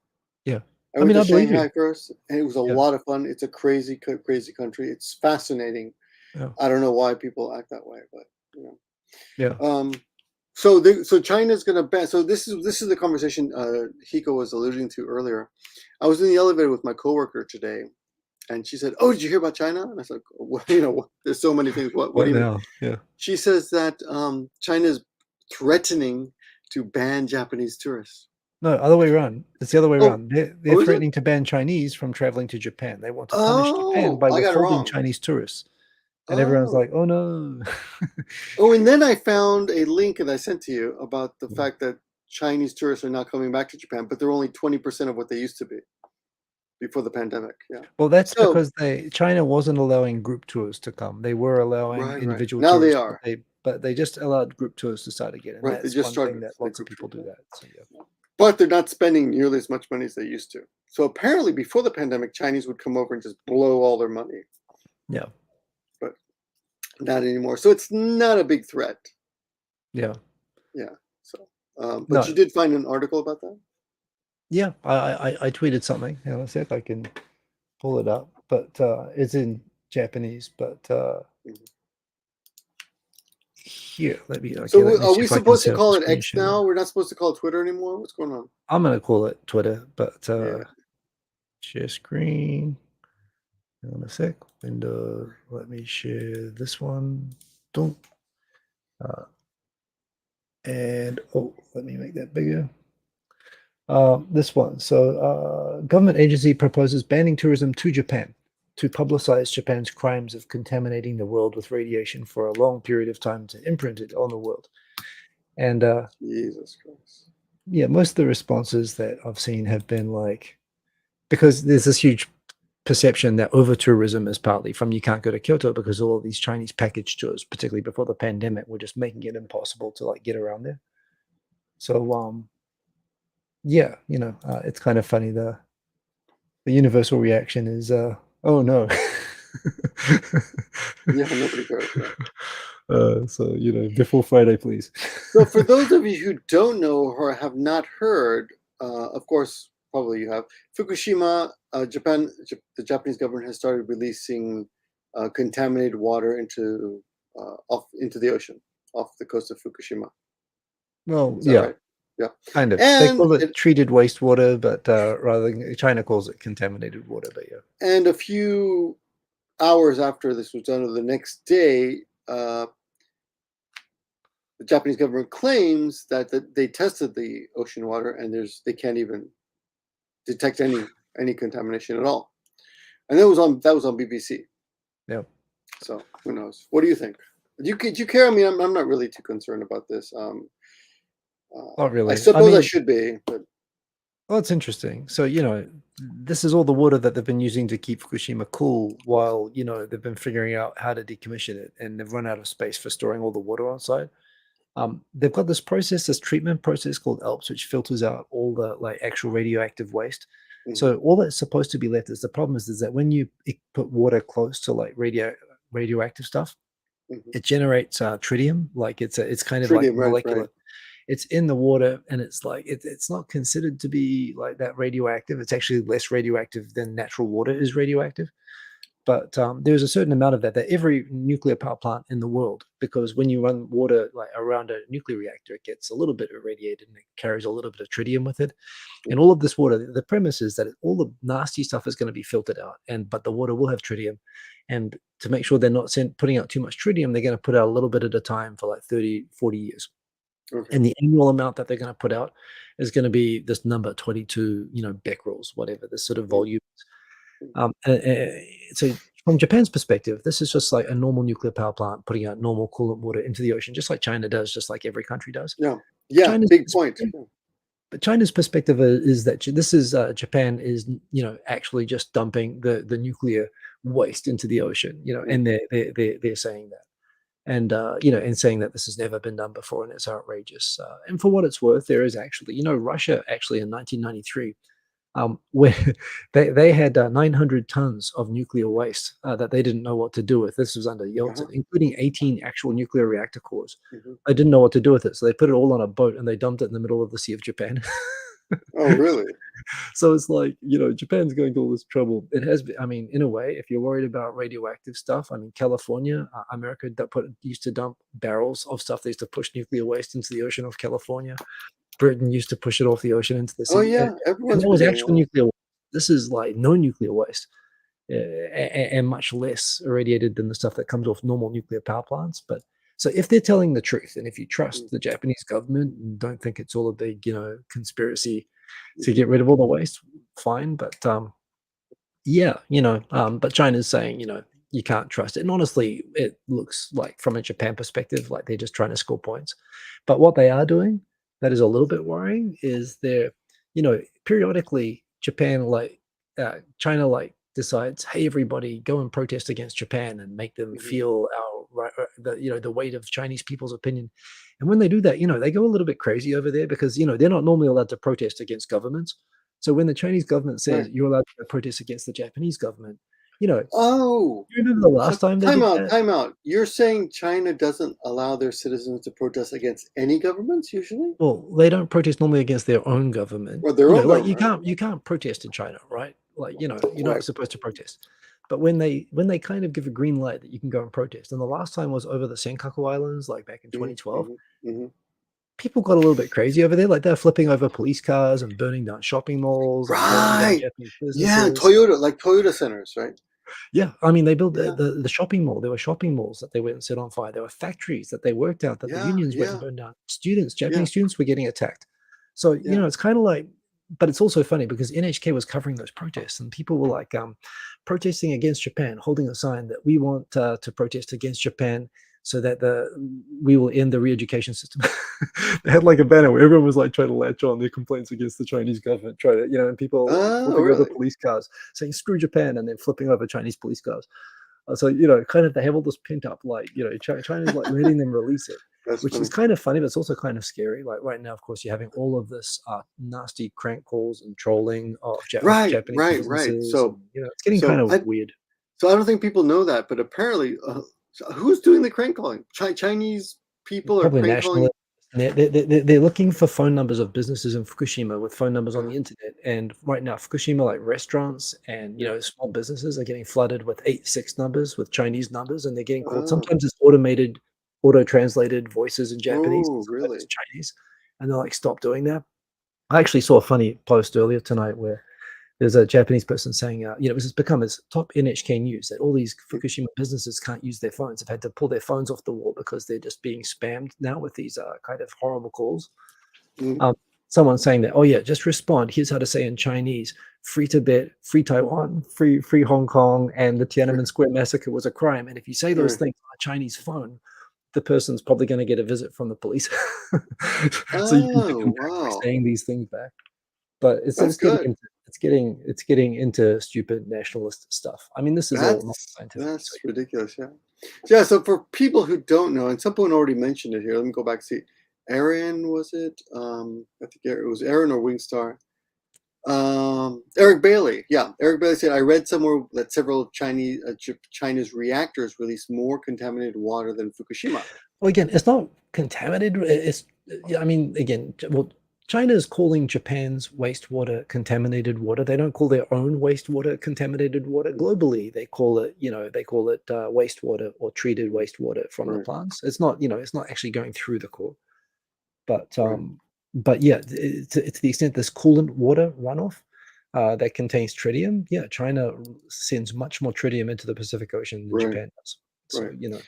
Yeah. I went to believe Shanghai you. first, and it was a lot of fun. It's a crazy country. It's fascinating. Yeah. I don't know why people act that way, but Yeah. So China's going to ban. So this is the conversation Hiko was alluding to earlier. I was in the elevator with my coworker today, and she said, "Oh, did you hear about China?" And I said, "Well, there's so many things. What do you mean?" Yeah. She says that China is threatening to ban Japanese tourists. No, other way around. It's the other way around. They're is it? threatening to ban Chinese from traveling to Japan. They want to punish Japan by I got it withholding wrong. Chinese tourists. And everyone's like, "Oh no." And then I found a link that I sent to you about the fact that Chinese tourists are not coming back to Japan, but they're only 20% of what they used to be before the pandemic. Yeah. Well, that's because China wasn't allowing group tours to come. They were allowing individual now tourists. They are. But they just allowed group tours to start again. And that's one thing that lots of people do that. So, yeah. But they're not spending nearly as much money as they used to. So apparently before the pandemic, Chinese would come over and just blow all their money. Yeah. But not anymore. So it's not a big threat. Yeah. Yeah. So, but you did find an article about that? Yeah. I tweeted something. Hang on a sec. I can pull it up. But it's in Japanese. But here, let me. Okay, so are we supposed to call it X now? We're not supposed to call it Twitter anymore? What's going on? I'm going to call it Twitter. But share screen. Hang on a sec. Window. Let me share this one. Don't. And let me make that bigger. This one. So, government agency proposes banning tourism to Japan to publicize Japan's crimes of contaminating the world with radiation for a long period of time to imprint it on the world. And Jesus Christ. Yeah, most of the responses that I've seen have been like, because there's this huge perception that over tourism is partly from you can't go to Kyoto because all of these Chinese package tours, particularly before the pandemic, were just making it impossible to like get around there. So yeah, it's kind of funny. The universal reaction is oh no. Yeah, nobody cares. So before Friday, please. So for those of you who don't know or have not heard, of course, probably you have, Fukushima, Japan, the Japanese government has started releasing contaminated water into the ocean off the coast of Fukushima. Well, yeah. Right? Yeah. Kind of. They call it treated wastewater, but rather than China calls it contaminated water, but yeah. And a few hours after this was done, or the next day, the Japanese government claims that they tested the ocean water and they can't even detect any contamination at all. And that was on BBC. Yeah. So who knows? What do you think? Do you care? I mean, I'm not really too concerned about this. Not I really. I suppose I mean, should be, but well, it's interesting. So, this is all the water that they've been using to keep Fukushima cool while, they've been figuring out how to decommission it, and they've run out of space for storing all the water on site. They've got this treatment process called ALPS, which filters out all the like actual radioactive waste. mhm, So all that's supposed to be left is the problem is that when you put water close to like radioactive stuff, mhm. it generates tritium. Like it's kind of like Tritium, right, right. molecular. It's in the water, and it's like it's not considered to be like that radioactive. It's actually less radioactive than natural water is radioactive. But there's a certain amount of that every nuclear power plant in the world, because when you run water like around a nuclear reactor, it gets a little bit irradiated and it carries a little bit of tritium with it. And Mhm. all of this water, the premise is that all the nasty stuff is going to be filtered out, but the water will have tritium. And to make sure they're not putting out too much tritium, they're going to put out a little bit at a time for like 30, 40 years. Okay. And the annual amount that they're going to put out is going to be this number, 22, becquerels, whatever, this sort of Mm, volume. mm. So from Japan's perspective, this is just like a normal nuclear power plant putting out normal coolant water into the ocean, just like China does, just like every country does. Yeah. Yeah. China's Big point. perspective, Yeah. but China's perspective is that this is Japan is actually just dumping the nuclear waste into the ocean, Mm, and they're saying that. And and saying that this has never been done before and it's outrageous. And for what it's worth, there is actually, Russia actually in 1993, where they had 900 tons of nuclear waste that they didn't know what to do with. This was under Yeltsin, uh-huh. including 18 actual nuclear reactor cores. Mhm. They didn't know what to do with it, so they put it all on a boat and they dumped it in the middle of the Sea of Japan. Oh, really? So it's like, Japan's going to all this trouble. It has been, I mean, in a way, if you're worried about radioactive stuff, I mean, California, America used to dump barrels of stuff. They used to push nuclear waste into the ocean off California. Britain used to push it off the ocean into the Oh, sea. And yeah. Everyone's that was been doing actual that. nuclear waste. This is like no nuclear waste, and much less irradiated than the stuff that comes off normal nuclear power plants. But so if they're telling the truth, and if you trust Mm, the Japanese government and don't think it's all a big, conspiracy to mhm, get rid of all the waste, fine. But yeah, but China's saying, you can't trust it. And honestly, it looks like from a Japan perspective, like they're just trying to score points. But what they are doing that is a little bit worrying is periodically Japan China decides, hey everybody, go and protest against Japan and make them mhm. feel our the weight of Chinese people's opinion. And when they do that, they go a little bit crazy over there because they're not normally allowed to protest against governments. So when the Chinese government says Right. you're allowed to protest against the Japanese government, Oh, you remember the so last time they time did out, that? time out. You're saying China doesn't allow their citizens to protest against any governments usually? Well, they don't protest normally against their own government. Or their own Like government, right? you can't protest in China, right? Like, you're not Right. supposed to protest. But when they kind of give a green light that you can go and protest, and the last time was over the Senkaku Islands, like back in Mhm, 2012, mhm, mhm. people got a little bit crazy over there. Like they're flipping over police cars and burning down shopping malls and burning down Right. Japanese Yeah, businesses. Toyota, like Toyota centers, right? Yeah, I mean, they built the Yeah, the the shopping mall. There were shopping malls that they went and set on fire. There were factories that they worked out that the yeah, unions went and yeah, burned down. yeah, Japanese students were getting attacked. So, yeah. it's kinda like, but it's also funny because NHK was covering those protests and people were like, protesting against Japan, holding a sign that we want to protest against Japan so that we will end the re-education system. They had like a banner where everyone was like trying to latch on their complaints against the Chinese government, try to, and people Oh, flipping over really? police cars saying screw Japan and then flipping over Chinese police cars. So, kind of they have all this pent up, like, China's like letting them release it, That's which is funny. kind of funny, but it's also kind of scary. Like right now, of course, you're having all of this nasty crank calls and trolling of Right, Japanese right, right. businesses, and So it's getting kind so of I weird. so I don't think people know that, but apparently, so who's doing the crank calling? Chinese people are Probably crank nationally. calling. They're looking for phone numbers of businesses in Fukushima with phone numbers on Uh, the internet. And right now, Fukushima, like restaurants and yeah. small businesses, are getting flooded with 86 numbers with Chinese numbers, and they're getting called. Oh, Sometimes it's automated, auto translated voices in Japanese, and oh, sometimes it's really? Chinese, and they're like, stop doing that. I actually saw a funny post earlier tonight where there's a Japanese person saying, this has become as top NHK news that all these Fukushima businesses can't use their phones. They've had to pull their phones off the wall because they're just being spammed now with these kind of horrible calls. Mhm. Um, Someone saying that, oh yeah, just respond. Here's how to say in Chinese: free Tibet, free Taiwan, free Hong Kong, and the Tiananmen Square massacre was a crime. And if you say those Right. things on a Chinese phone, the person's probably going to get a visit from the police. So you can take Oh, them back by wow. saying these things back. But That's good. it's getting into stupid nationalist stuff. I mean, this is all not scientific. So That's ridiculous. Yeah. Yeah. So for people who don't know, and someone already mentioned it here, let me go back and see. Aaron, was it? I think it was Aaron or Wingstar. Eric Bailey. Yeah. Eric Bailey said, I read somewhere that several China's reactors release more contaminated water than Fukushima. well, again, it's not contaminated. It's I mean, again, well, China is calling Japan's wastewater contaminated water. They don't call their own wastewater contaminated water. Globally, they call it, wastewater or treated wastewater from the Right. plants. It's not, it's not actually going through the core. But Right. but yeah, to the extent this coolant water runoff that contains tritium, yeah, China sends much more tritium into the Pacific Ocean than Right. Japan does. So Right. you know,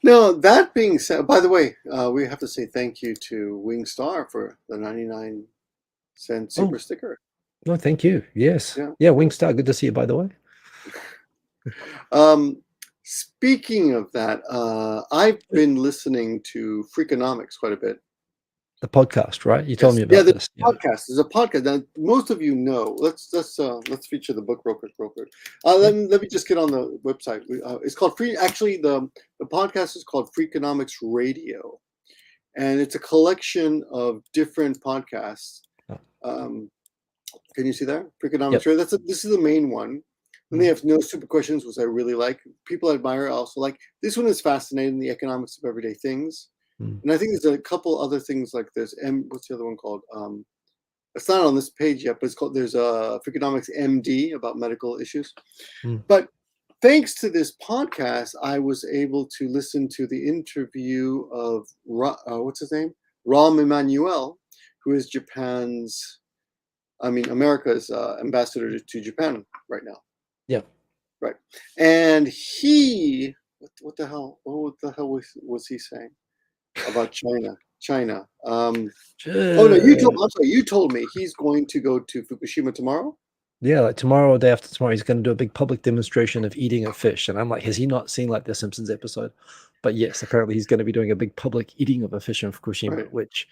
Now, that being said, by the way, we have to say thank you to Wingstar for the 99-cent oh super sticker. no, thank you. Yes, Yeah. yeah, Wingstar, good to see you. By the way, Speaking of that, I've been listening to Freakonomics quite a bit. the podcast, right? You told Yes, me yeah, about the this. Yeah. podcast. There's a podcast. Now, most of you know. Let's feature the book real quick. Yep. Let me just get on the website. It's called Free. Actually, the podcast is called Freakonomics Radio, and it's a collection of different podcasts. Oh. Can you see that? Freakonomics Yep. Radio. This is the main one. And they have no stupid questions, which I really like. People I admire also like. This one is fascinating. The economics of everyday things. And I think there's a couple other things like this. And what's the other one called? It's not on this page yet, but it's called. There's a Freakonomics MD about medical issues. But thanks to this podcast, I was able to listen to the interview of what's his name, Rahm Emanuel, who is America's ambassador to Japan right now. Yeah. Right. And he, what the hell was he saying about China? Oh no, you told me he's going to go to Fukushima tomorrow. Yeah, like tomorrow or day after tomorrow, he's going to do a big public demonstration of eating a fish. And I'm like, has he not seen like the Simpsons episode? But yes, apparently he's going to be doing a big public eating of a fish in Fukushima, which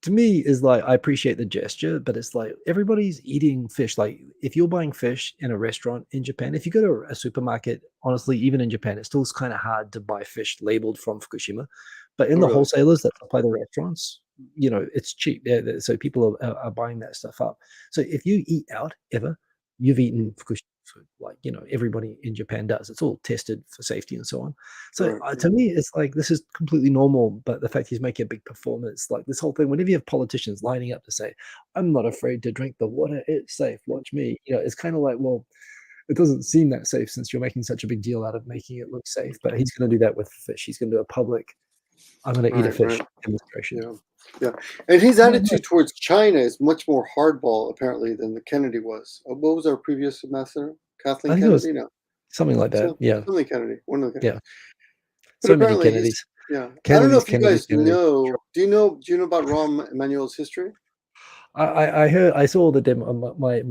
to me is like, I appreciate the gesture, but it's like everybody's eating fish. Like if you're buying fish in a restaurant in Japan, if you go to a supermarket, honestly, even in Japan, it's still kind of hard to buy fish labeled from Fukushima. But in the wholesalers that supply the restaurants, it's cheap. Yeah, so people are buying that stuff up. So if you eat out ever, you've eaten Fukushima food, like everybody in Japan does. It's all tested for safety and so on. So to me, it's like this is completely normal. But the fact he's making a big performance, like this whole thing, whenever you have politicians lining up to say, "I'm not afraid to drink the water; it's safe. Watch me," it's kind of like, well, it doesn't seem that safe since you're making such a big deal out of making it look safe. But he's going to do that with fish. He's going to do a public, I'm going to eat a fish demonstration. Yeah. And his attitude towards China is much more hardball, apparently, than the Kennedy was. What was our previous ambassador? Kathleen Kennedy? No. Something like that. Yeah. Something Kennedy. One of the Kennedys. Yeah. But so many Kennedys. Yeah. I don't know if you guys know. Do you know about Rahm Emanuel's history? I saw my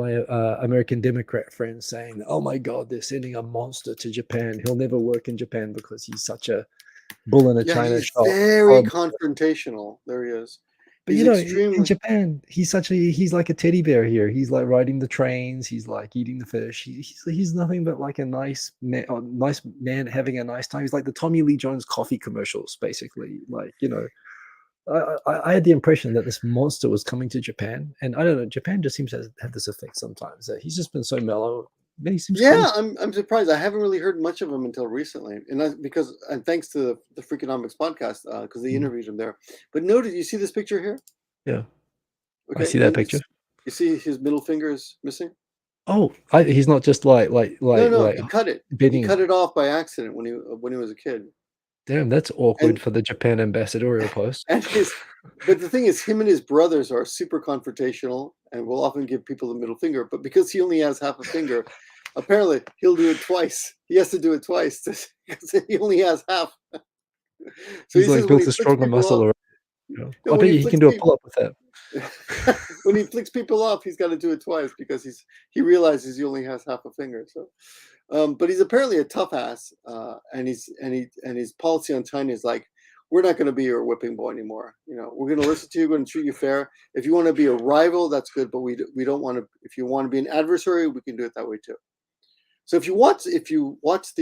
American Democrat friends saying, "Oh my God, they're sending a monster to Japan. He'll never work in Japan because he's such a bull in a China shop." Very confrontational. There he is. But in Japan, he's like a teddy bear here. He's like riding the trains. He's like eating the fish. He's nothing but like a nice man having a nice time. He's like the Tommy Lee Jones coffee commercials, basically. Like I had the impression that this monster was coming to Japan, and I don't know. Japan just seems to have this effect sometimes that he's just been so mellow. He seems crazy. I'm surprised. I haven't really heard much of him until recently, and thanks to the Freakonomics podcast because they interviewed him there. But notice, you see this picture here? Yeah. Okay. I see that picture. You see his middle finger is missing. Oh, he's not just like no. He cut it. He cut it off by accident when he was a kid. Damn, that's awkward for the Japan ambassadorial post. But the thing is, him and his brothers are super confrontational and will often give people the middle finger. But because he only has half a finger, apparently he'll do it twice. He has to do it twice because he only has half. So he's like built a stronger muscle already. Yeah. No, I when bet he you he flicks can do a people, pull-up with that. when he flicks people off, he's got to do it twice because he realizes he only has half a finger. So, but he's apparently a tough ass, and his policy on China is like, we're not going to be your whipping boy anymore. You know, we're going to listen to you, we're going to treat you fair. If you want to be a rival, that's good, but we don't want to. If you want to be an adversary, we can do it that way too. So if you watch the what's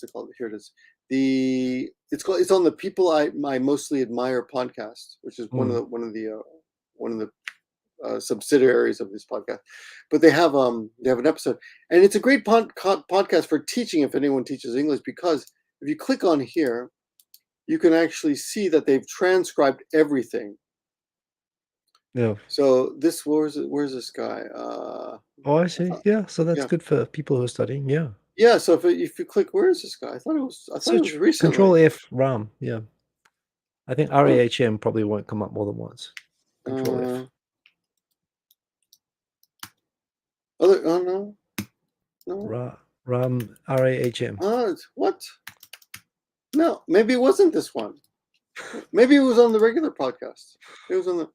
it called? Here it is. It's on the People I Mostly Admire podcast, which is Mm. one of the subsidiaries of this podcast. But they have an episode, and it's a great podcast for teaching if anyone teaches English, because if you click on here, you can actually see that they've transcribed everything. Yeah. So where's this guy? Oh, I see. Yeah, so that's Yeah. good for people who are studying, yeah. Yeah, so if you click, where is this guy? I thought it was Search recently. Control F RAM, yeah. I think RAM probably won't come up more than once. Control F. No. RAM RAM. What? No, maybe it wasn't this one. Maybe it was on the regular podcast. Maybe it was on the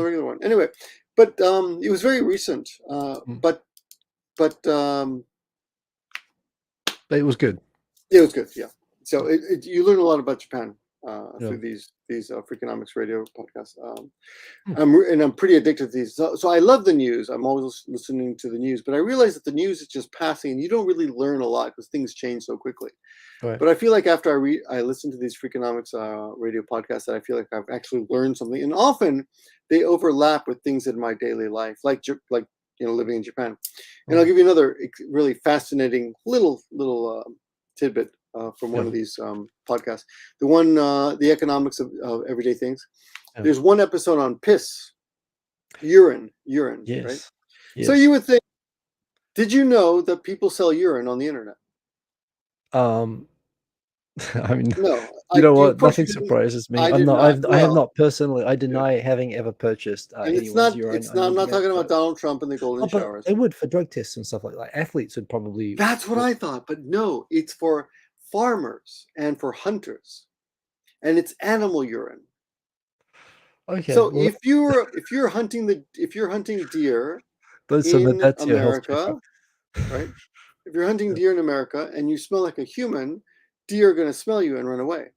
regular one. Anyway, but it was very recent. But it was good. It was good, yeah. So you learn a lot about Japan through Yeah. these Freakonomics radio podcasts. I'm pretty addicted to these. So I love the news. I'm always listening to the news, but I realize that the news is just passing, and you don't really learn a lot because things change so quickly. Right. But I feel like after I listen to these Freakonomics radio podcasts, that I feel like I've actually learned something, and often they overlap with things in my daily life, like living in Japan. And I'll give you another really fascinating little tidbit from one of these podcasts. The one, the economics of everyday things. Yeah. There's one episode on piss, urine, yes. right? Yes. So you would think, did you know that people sell urine on the internet? I mean, no. You know what? Nothing surprises me. I have not personally. I deny having ever purchased anyone's urine. I'm not talking about Donald Trump and the golden showers. They would for drug tests and stuff like that. Athletes would probably. That's what I thought, but no, it's for farmers and for hunters, and it's animal urine. Okay. So if you're hunting deer in America, right? If you're hunting deer in America and you smell like a human, deer are going to smell you and run away.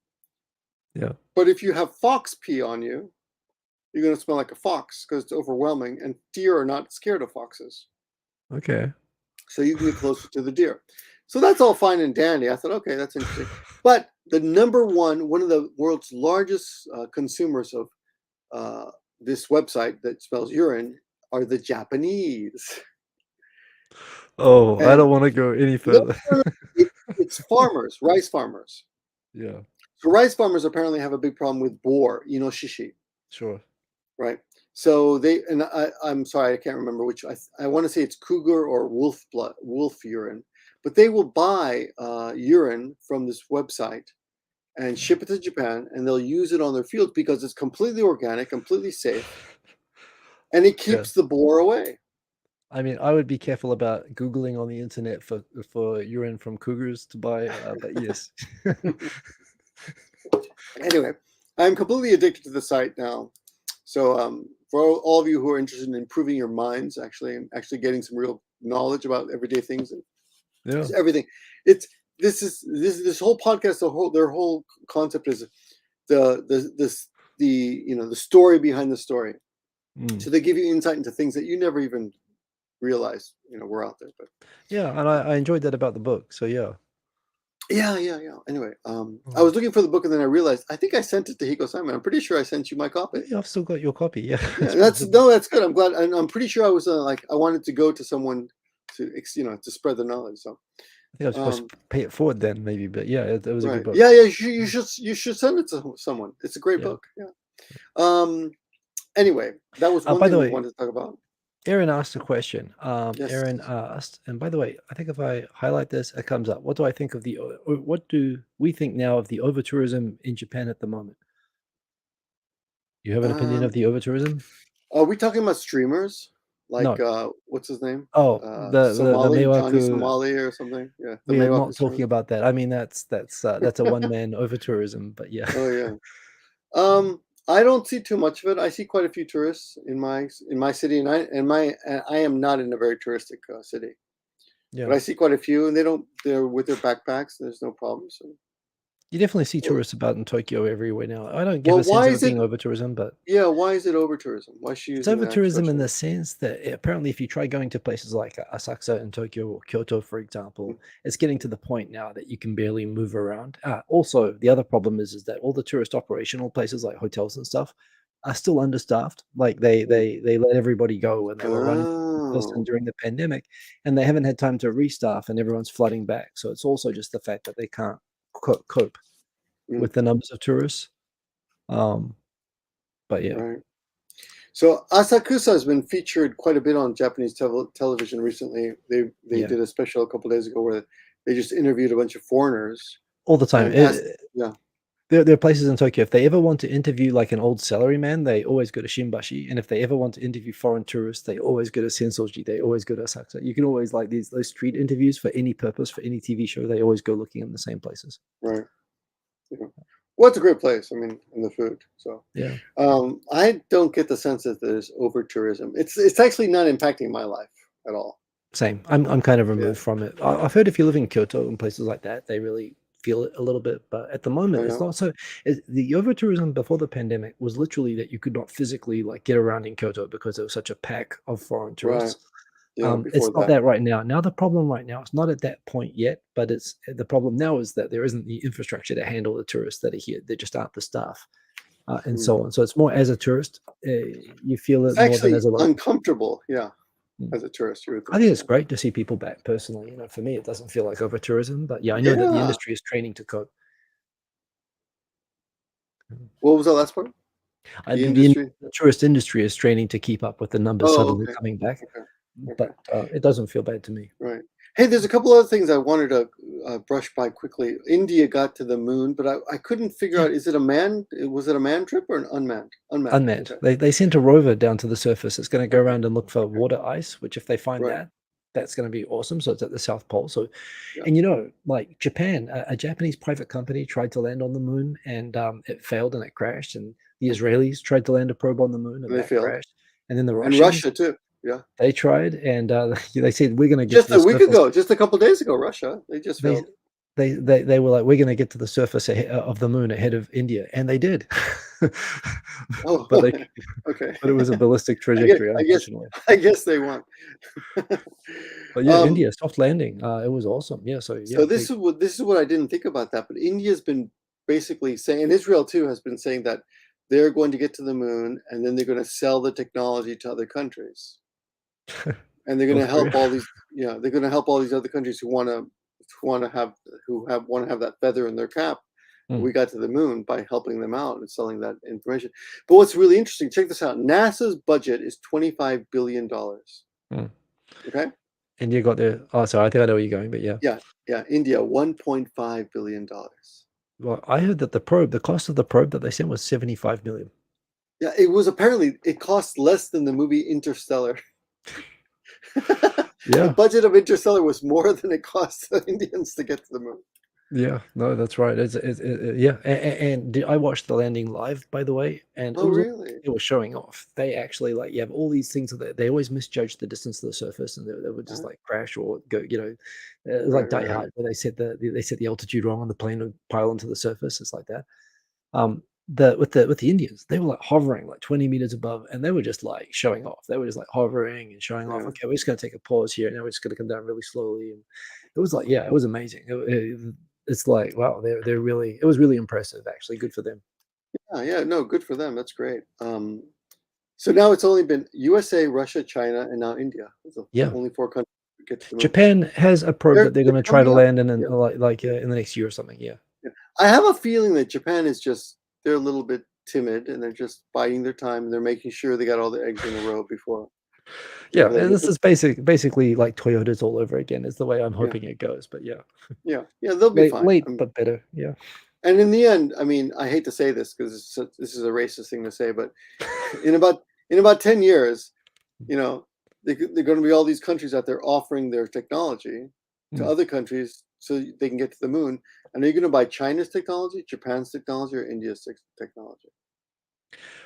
Yeah. But if you have fox pee on you, you're going to smell like a fox because it's overwhelming, and deer are not scared of foxes. Okay. So you can get closer to the deer. So that's all fine and dandy. I thought, okay, that's interesting. But the one of the world's largest consumers of this website that spells urine are the Japanese. Oh, and I don't want to go any further. It's farmers, rice farmers. Yeah. So rice farmers apparently have a big problem with boar, shishi. Sure. Right. So I'm sorry, I can't remember which. I want to say it's cougar or wolf urine, but they will buy urine from this website and ship it to Japan, and they'll use it on their fields because it's completely organic, completely safe, and it keeps the boar away. I mean, I would be careful about Googling on the internet for urine from cougars to buy, but yes. Anyway, I'm completely addicted to the site now. So for all of you who are interested in improving your minds, actually getting some real knowledge about everyday things and everything, this whole podcast, their whole concept is the story behind the story. So they give you insight into things that you never even realized were out there. But yeah, and I enjoyed that about the book. So yeah. Anyway, I was looking for the book, and then I realized I think I sent it to Hiko Simon. I'm pretty sure I sent you my copy. Yeah, I've still got your copy. Yeah, that's good. I'm glad, and I'm pretty sure I was I wanted to go to someone to spread the knowledge. So I think I was supposed to pay it forward then, maybe, but yeah, it was a good book. Yeah, you should send it to someone. It's a great book. Yeah. Anyway, that was one thing we wanted to talk about. Aaron asked a question. Yes. Aaron asked, and by the way, I think if I highlight this, it comes up. What do we think now of the over-tourism in Japan at the moment? You have an opinion of the over-tourism? Are we talking about streamers? Like, no. What's his name? Oh, the Meiwaku, Johnny Somali or something. Yeah, we're not talking about that. I mean, that's a one-man over-tourism, but yeah. Oh yeah. I don't see too much of it. I see quite a few tourists in my city, and I am not in a very touristic city, Yeah. but I see quite a few, and they're with their backpacks. There's no problem. So, You definitely see well, tourists about in Tokyo everywhere now. I don't give well, a sense why of it is it? being over tourism, but Yeah, why is it over tourism? Why is she it's using over that tourism in expression? the sense that apparently if you try going to places like Asakusa in Tokyo or Kyoto, for example, it's getting to the point now that you can barely move around. Also, the other problem is that all the tourist operational places like hotels and stuff are still understaffed. Like Mm. they let everybody go when they were running the person Oh, during the pandemic, and they haven't had time to restaff, and everyone's flooding back. So it's also just the fact that they can't cope mm, with the numbers of tourists. Um, but yeah, right. So Asakusa has been featured quite a bit on Japanese television recently. They yeah. did a special a couple days ago where they just interviewed a bunch of foreigners All the time. and asked, yeah, There are places in Tokyo, if they ever want to interview, like, an old salaryman, they always go to Shimbashi, and if they ever want to interview foreign tourists, they always go to Sensoji, they always go to Asakusa. You can always like, those street interviews for any purpose, for any TV show, they always go looking in the same places. right. Yeah. Well, it's a great place. I mean, and the food. So, Yeah, I don't get the sense that there's over tourism. It's actually not impacting my life at all. same. I'm kind of Yeah, removed from it. I've heard if you live in Kyoto and places like that, they really feel it a little bit, but at the I moment, it's know. not so. The over tourism before the pandemic was literally that you could not physically, like, get around in Kyoto because there was such a pack of foreign Right. tourists. Yeah. It's Before not that. that right now. Now the problem right now, it's not at that point yet, but it's the problem now is that there isn't the infrastructure to handle the tourists that are here. There just aren't the staff, and Mm. so on. So it's more as a tourist, you feel It's it more than actually as a local. uncomfortable. Yeah, Mm. as a tourist, you would I think think it's so. great to see people back personally. For me, it doesn't feel like over tourism, but yeah, I know that the Yeah. industry is training to cope. Mhm. What was the last part? The industry. The tourist industry is training to keep up with the numbers Oh, suddenly okay. coming back, Okay. Okay. but it doesn't feel bad to me. Right. Hey, there's a couple other things I wanted to brush by quickly. India got to the moon, but I couldn't figure Yeah. out, is it a man? Was it a manned trip or an unmanned? Unmanned. Unmanned. Okay. They sent a rover down to the surface. It's gonna go Okay. around and look for Okay. water ice, which if they find Right. that, that's gonna be awesome. So it's at the South Pole. So, Yeah. and like Japan, a Japanese private company tried to land on the moon and it failed and it crashed. And the Israelis tried to land a probe on the moon and And they that failed. crashed. And then the And Russians, Russia too. Yeah. they tried and they said, we're gonna get to Just the a week surface. ago, just a couple days ago, Russia. They just They failed. they were like, we're gonna get to the surface of the moon ahead of India. And they did. Oh, but they okay. but it was a ballistic I guess trajectory, I guess unfortunately. I guess they won. But yeah, um, India, soft landing, it was awesome. Yeah, so so yeah, big this is what I didn't think about that, but India's been basically saying, and Israel too has been saying that they're going to get to the moon and then they're going to sell the technology to other countries. And they're going to North Korea. help all these, yeah, they're going to help all these other countries who want to have that feather in their cap. Mm, We got to the moon by helping them out and selling that information. But what's really interesting, check this out. NASA's budget is $25 billion. mm. Okay. India got there. Oh, sorry, I think I know where you're going, but yeah. Yeah. Yeah. India, $1.5 billion. Well, I heard that the cost of the probe that they sent was 75 million. Yeah. It cost less than the movie Interstellar. The Yeah, budget of Interstellar was more than it cost the Indians to get to the moon. yeah, no, that's right. Yeah, I watched the landing live, by the way, and Oh, really? it was showing off. They actually like you have all these things that they always misjudge the distance to the surface, and they would just Uh-huh. like crash or go. It was like Right. Die Right. Right. Hard, where they set the altitude wrong, and the plane would pile onto the surface. It's like that. With the Indians, they were like hovering like 20 meters above, and they were just like showing off. They were just like hovering and showing off. Yeah. Okay, we're just gonna take a pause here. Now we're just gonna come down really slowly, and it was like, yeah, it was amazing. It's like, wow, they're really. It was really impressive, actually. Good for them. Yeah. Yeah. No, good for them. That's great. So now it's only been USA, Russia, China, and now India. It's the Yeah, only four countries to get to the moon. Japan has a probe that they're They're gonna try to coming up. land in, Yeah. in the next year or something. Yeah. Yeah. I have a feeling that Japan is just they're a little bit timid and they're just biding their time and they're making sure they got all the eggs in a row Yeah, before they and go. this But is basically like Toyotas all over again. Is the way I'm yeah, hoping it goes. But yeah, yeah, yeah, they'll be fine. late but better. Yeah. And in the end, I mean, I hate to say this because this is a racist thing to say, but in about 10 years, you know, they're going to be all these countries out there offering their technology to Mm. other countries so they can get to the moon. And are you going to buy China's technology, Japan's technology, or India's technology?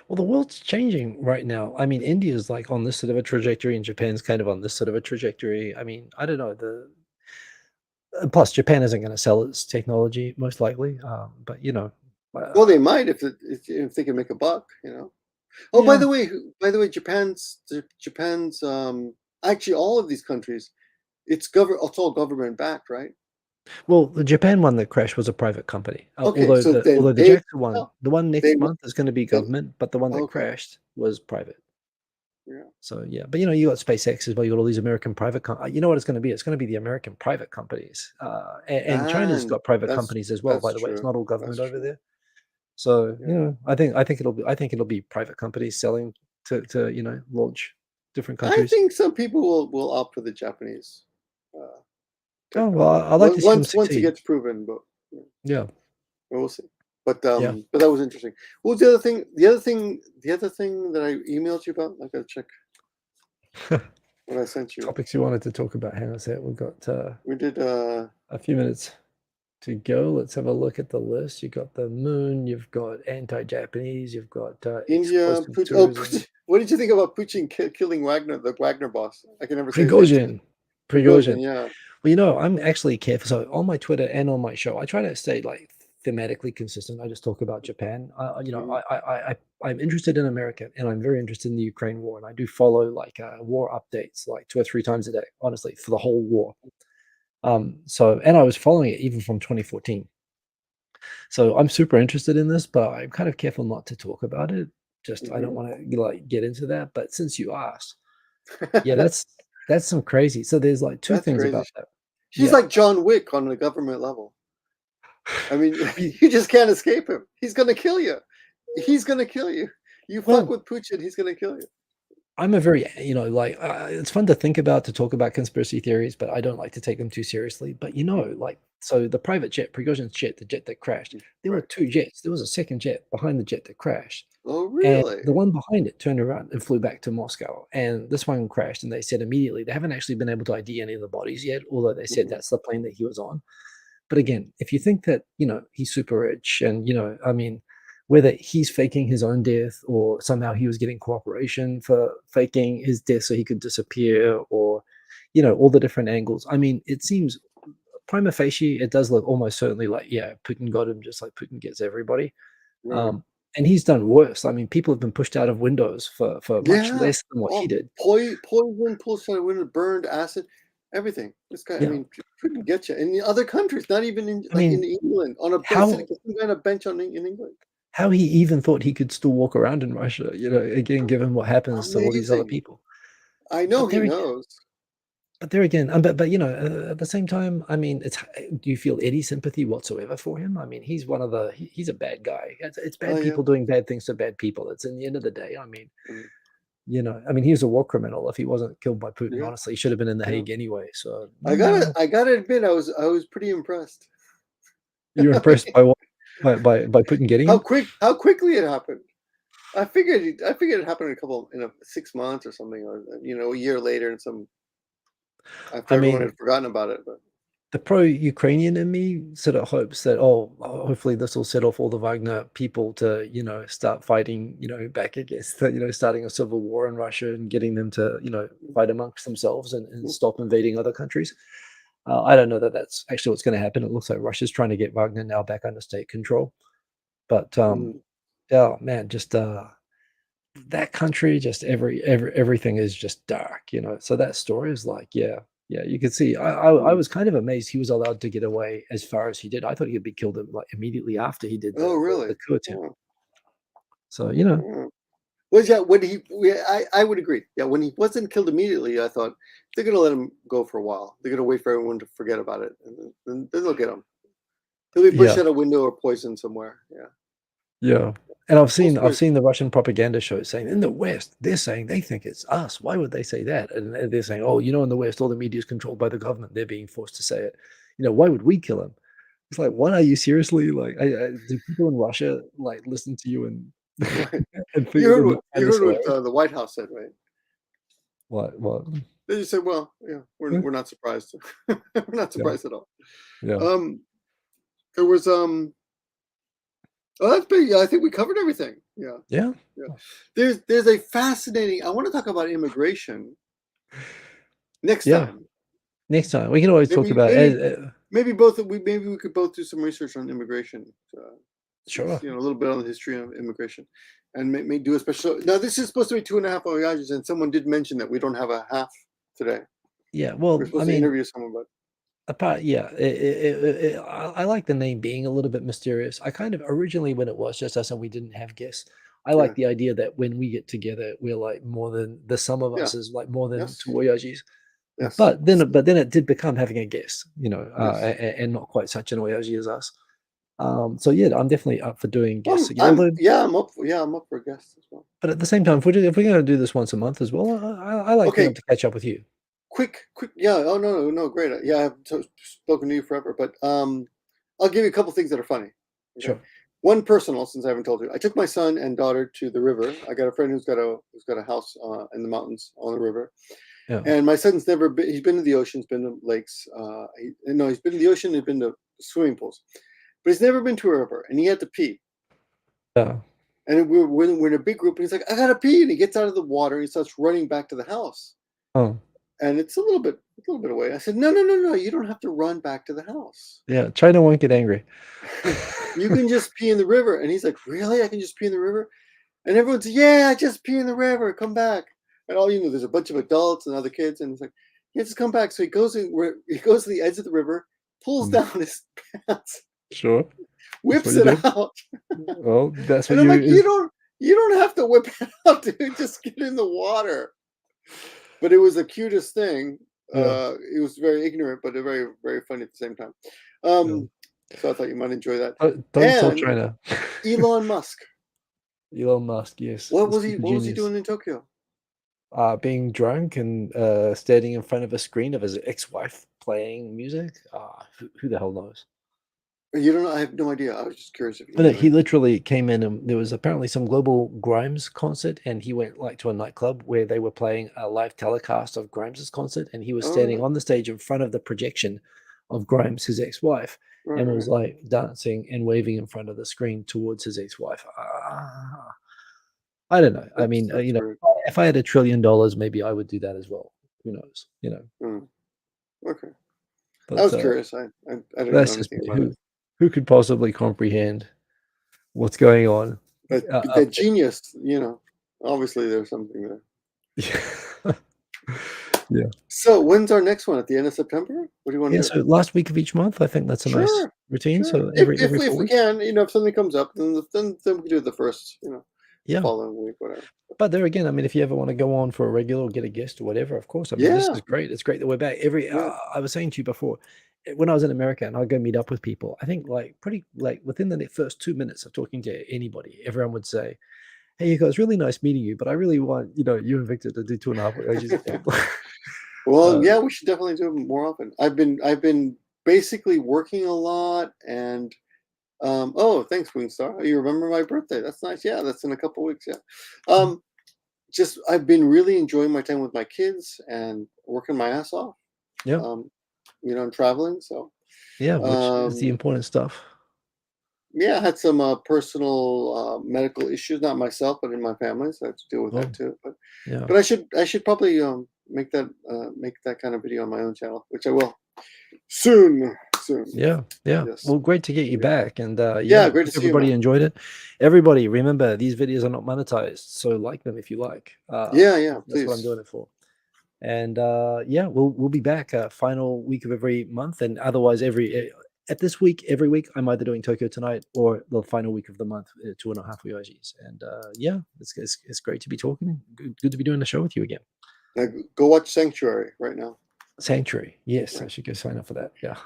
Well, the world's changing right now. I mean, India's like on this sort of a trajectory, and Japan's kind of on this sort of a trajectory. I mean, I don't know. Plus, Japan isn't going to sell its technology most likely. But Well, uh, they might if they can make a buck, you know. Oh, yeah. by the way, Japan's actually all of these countries, it's all government backed, right? Well, the Japan one that crashed was a private company. Okay, so then Although the they JAXA one, well, the one they next will- month is going to be they government, but the one that okay, crashed was private. yeah. So yeah, but you got SpaceX as well. You got all these American private. You know what it's going to be? It's going to be the American private companies, and China's And got private companies as well. By that's the way, it's true. not all That's government over true. there. So Yeah. I think it'll be private companies selling to launch different I countries. think some people will opt for the Japanese uh, Oh well, technology I like to see them once it succeed. gets proven, but yeah, Yeah, we'll see. yeah. But that was interesting. What was the other thing? The other thing that I emailed you about. I gotta check what I sent you. Topics you wanted to talk about. Hang on a sec. We've got We did a few minutes to go. Let's have a look at the list. You've got the moon, you've got anti-Japanese, you've got India. explosive Putin. tourism. What did you think about Putin killing Wagner, the Wagner boss? I can never say his name. Prigozhin. Prigozhin. Prigozhin. Yeah. Well, I'm actually careful. So on my Twitter and on my show, I try to stay like thematically consistent. I just talk about Japan. Mhm. I'm interested in America, and I'm very interested in the Ukraine war, and I do follow like war updates like 2 or 3 times a day, honestly, for the whole war. And I was following it even from 2014. So I'm super interested in this, but I'm kind of careful not to talk about it. Just I don't Mhm. want to like get into that. But since you asked, yeah, that's some crazy. So there's like two That's things crazy. about that. He's Yeah. like John Wick on the government level. I mean, We- you just can't escape him. He's gonna kill you. He's gonna kill you. You fuck well, with Putin, he's gonna kill you. I'm a very, like, it's fun to think about, to talk about conspiracy theories, but I don't like to take them too seriously. But, Mhm. like, so the private jet, Prigozhin's jet, the jet that crashed, there were Right. two jets. There was a second jet behind the jet that crashed. Oh, And really? the one behind it turned around and flew back to Moscow. And this one crashed. And they said immediately, they haven't actually been able to ID any of the bodies yet, although they said Mhm. that's the plane that he was on. But again, if you think that, he's super rich and, I mean, whether he's faking his own death or somehow he was getting cooperation for faking his death so he could disappear or, all the different angles. I mean, it seems prima facie, it does look almost certainly like, yeah, Putin got him just like Putin gets everybody. Right. Um, and he's done worse. I mean, people have been pushed out of windows for much Yeah. less than what he Oh, did. poison, pulsar wind, burned acid, everything. This guy, I Yeah. mean, couldn't get you in the other countries, not even in I like in mean, England on a bench, how sitting on a bench in England. how he even thought he could still walk around in Russia, again, given what happens to all these other Amazing. people. I know But he there again knows. but there again, at the same time, I mean, do you feel any sympathy whatsoever for him? I mean, he's a bad guy. It's Oh bad yeah. people doing bad things to bad people. It's in the end of the day, I mean, Mm, he was a war criminal. If he wasn't killed by Putin, yeah. honestly, he should have been in The Yeah. Hague anyway. So, I gotta admit, I was pretty impressed. you're impressed by what? By Putin getting him? How quickly it happened. I figured it happened in a 6 months or something, or a year later, and some after I everyone mean, had forgotten about it. But the pro-Ukrainian in me sort of hopes that, hopefully this will set off all the Wagner people to, start fighting, back against starting a civil war in Russia and getting them to, fight amongst themselves and mm, stop invading other countries. I don't know that that's actually what's going to happen. It looks like Russia's trying to get Wagner now back under state control. But mm, yeah, man, just that country, just everything is just dark, So that story is like, yeah, yeah, you could see. I mm. was kind of amazed he was allowed to get away as far as he did. I thought he'd be killed like immediately after he did Oh, the really? coup attempt. Oh, So oh. Was yeah when he I would agree. Yeah, when he wasn't killed immediately, I thought they're gonna let him go for a while. They're gonna wait for everyone to forget about it, and then they'll get him. He'll be pushed yeah, out a window or poisoned somewhere. Yeah, yeah. And full I've story. seen the Russian propaganda shows saying in the West, they're saying they think it's us. Why would they say that? And they're saying, oh, in the West, all the media is controlled by the government. They're being forced to say it. Why would we kill him? It's like, what are you seriously like? Do people in Russia like listen to you and Right. and think and You find this heard what hilarious? the White House said, right? What? What? They just said, "Well, yeah, Eh, we're not surprised. We're not Yeah, surprised at all." yeah. Um, there was Oh, that's big. Yeah, I think we covered everything. Yeah. Yeah. Yeah. There's a fascinating. I want to talk about immigration next Yeah. time. Next time we can always talk Maybe about maybe maybe we could both do some research on immigration. sure. A little bit on the history of immigration, and may do a special. Now this is supposed to be 2.5 Oyajis, and someone did mention that we don't have a half today. Yeah. We're Well, I supposed to mean, interview someone, but apart, yeah, I like the name being a little bit mysterious. I kind of originally, when it was just us and we didn't have guests, I like yeah, the idea that when we get together, we're like more than the sum of yeah, us is like more than yes, two Oyajis. yes, But then it did become having a guest, yes. and not quite such an Oyaji as us. So yeah, I'm definitely up for doing guests again. Although, I'm up for guests as well. but at the same time, if we're going to do this once a month as well, I like being Okay, able to catch up with you. quick, yeah. Oh no, great. Yeah, I haven't spoken to you forever, but I'll give you a couple things that are funny. Okay, Sure. one personal, since I haven't told you. I took my son and daughter to the river. I got a friend who's got a house in the mountains on the river, Yeah. and my son's never been. He's been to the ocean, he's been to lakes. No, he's been to the ocean. He's been to swimming pools, but he's never been to a river, and he had to pee. Yeah. And we're in a big group, and he's like, "I gotta pee," and he gets out of the water and he starts running back to the house. Oh. And it's a little bit away. I said, no, you don't have to run back to the house. Yeah. China won't get angry. You can just pee in the river. And he's like, really? I can just pee in the river? And everyone's, yeah, just pee in the river. Come back. And there's a bunch of adults and other kids, and it's like, yeah, just come back. So he goes to the edge of the river, pulls Mm, down his pants, sure. That's what whips you it do. out, Well, that's what and I'm you like, is you don't have to whip it out, dude. Just get in the water. But it was the cutest thing. yeah. It was very ignorant, but very, very funny at the same time. Yeah. So I thought you might enjoy that. Don't tell And China. Elon Musk, Elon Musk, yes, what the was he? super What was he genius. doing in Tokyo? Being drunk and standing in front of a screen of his ex-wife playing music. Who the hell knows? You don't know. I have no idea. I was just curious if you But knew he anything. literally came in and there was apparently some global Grimes concert, and he went like to a nightclub where they were playing a live telecast of Grimes's concert, and he was Oh, standing right, on the stage in front of the projection of Grimes, his ex-wife, right, and was right. like dancing and waving in front of the screen towards his ex-wife. I don't know. I mean, That's weird. if I had $1 trillion, maybe I would do that as well. Who knows? Hmm. Okay, I But was curious. I didn't know that's just anything me. about it. Who could possibly comprehend what's going on But up the genius, obviously there's something there. there? Yeah. So when's our next one? At the end of September? What do you want Yeah, to do? so last week of each month, I think that's a nice Sure, routine. sure. So If every 4 we weeks. can, if something comes up, then we can do it the first, the Yeah. following week, whatever. But there again, I mean, if you ever want to go on for a regular or get a guest or whatever, of course. I mean, this Yeah, is great. It's great that we're back. yeah. I was saying to you before, when I was in America and I'd go meet up with people, I think like pretty like within the first 2 minutes of talking to anybody, everyone would say, "Hey, you guys, really nice meeting you, but I really want you and Victor to do 2.5 ages again." Well, uh, yeah, we should definitely do it more often. I've been basically working a lot, and oh, thanks, Wingstar. You remember my birthday? That's nice. Yeah, that's in a couple weeks. Yeah. Um, just I've been really enjoying my time with my kids and working my ass off. yeah, Um, and traveling. So yeah, which is the um, important stuff. yeah, I had some personal medical issues, not myself, but in my family, so I have to deal with that Oh, too. But yeah. but I should probably make that kind of video on my own channel, which I will soon. Soon. Yeah, yeah. Yes. Well, great to get you Yeah. back, and, yeah, Yeah, great to hope see you, everybody man. enjoyed it. Everybody, remember, these videos are not monetized, so like them if you like. Yeah, yeah, That's what I'm please. doing it for. And, yeah, we'll be back, final week of every month, and otherwise at this week, every week, I'm either doing Tokyo Tonight or the final week of the month, 2.5 Oyajis. And, yeah, it's great to be talking. Good to be doing the show with you again. Now, go watch Sanctuary right now. Sanctuary. Yes, I Right. should go sign up for that. Yeah.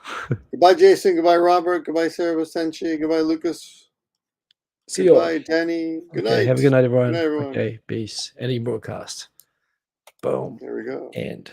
Goodbye, Jason. Goodbye, Robert. Goodbye, Sarah Vicenci. Goodbye, Lucas. See you all. Goodbye, Danny. Good Okay, have night. a good night, Good night, everyone. everyone. Okay, peace. Ending broadcast. Boom. There we go. And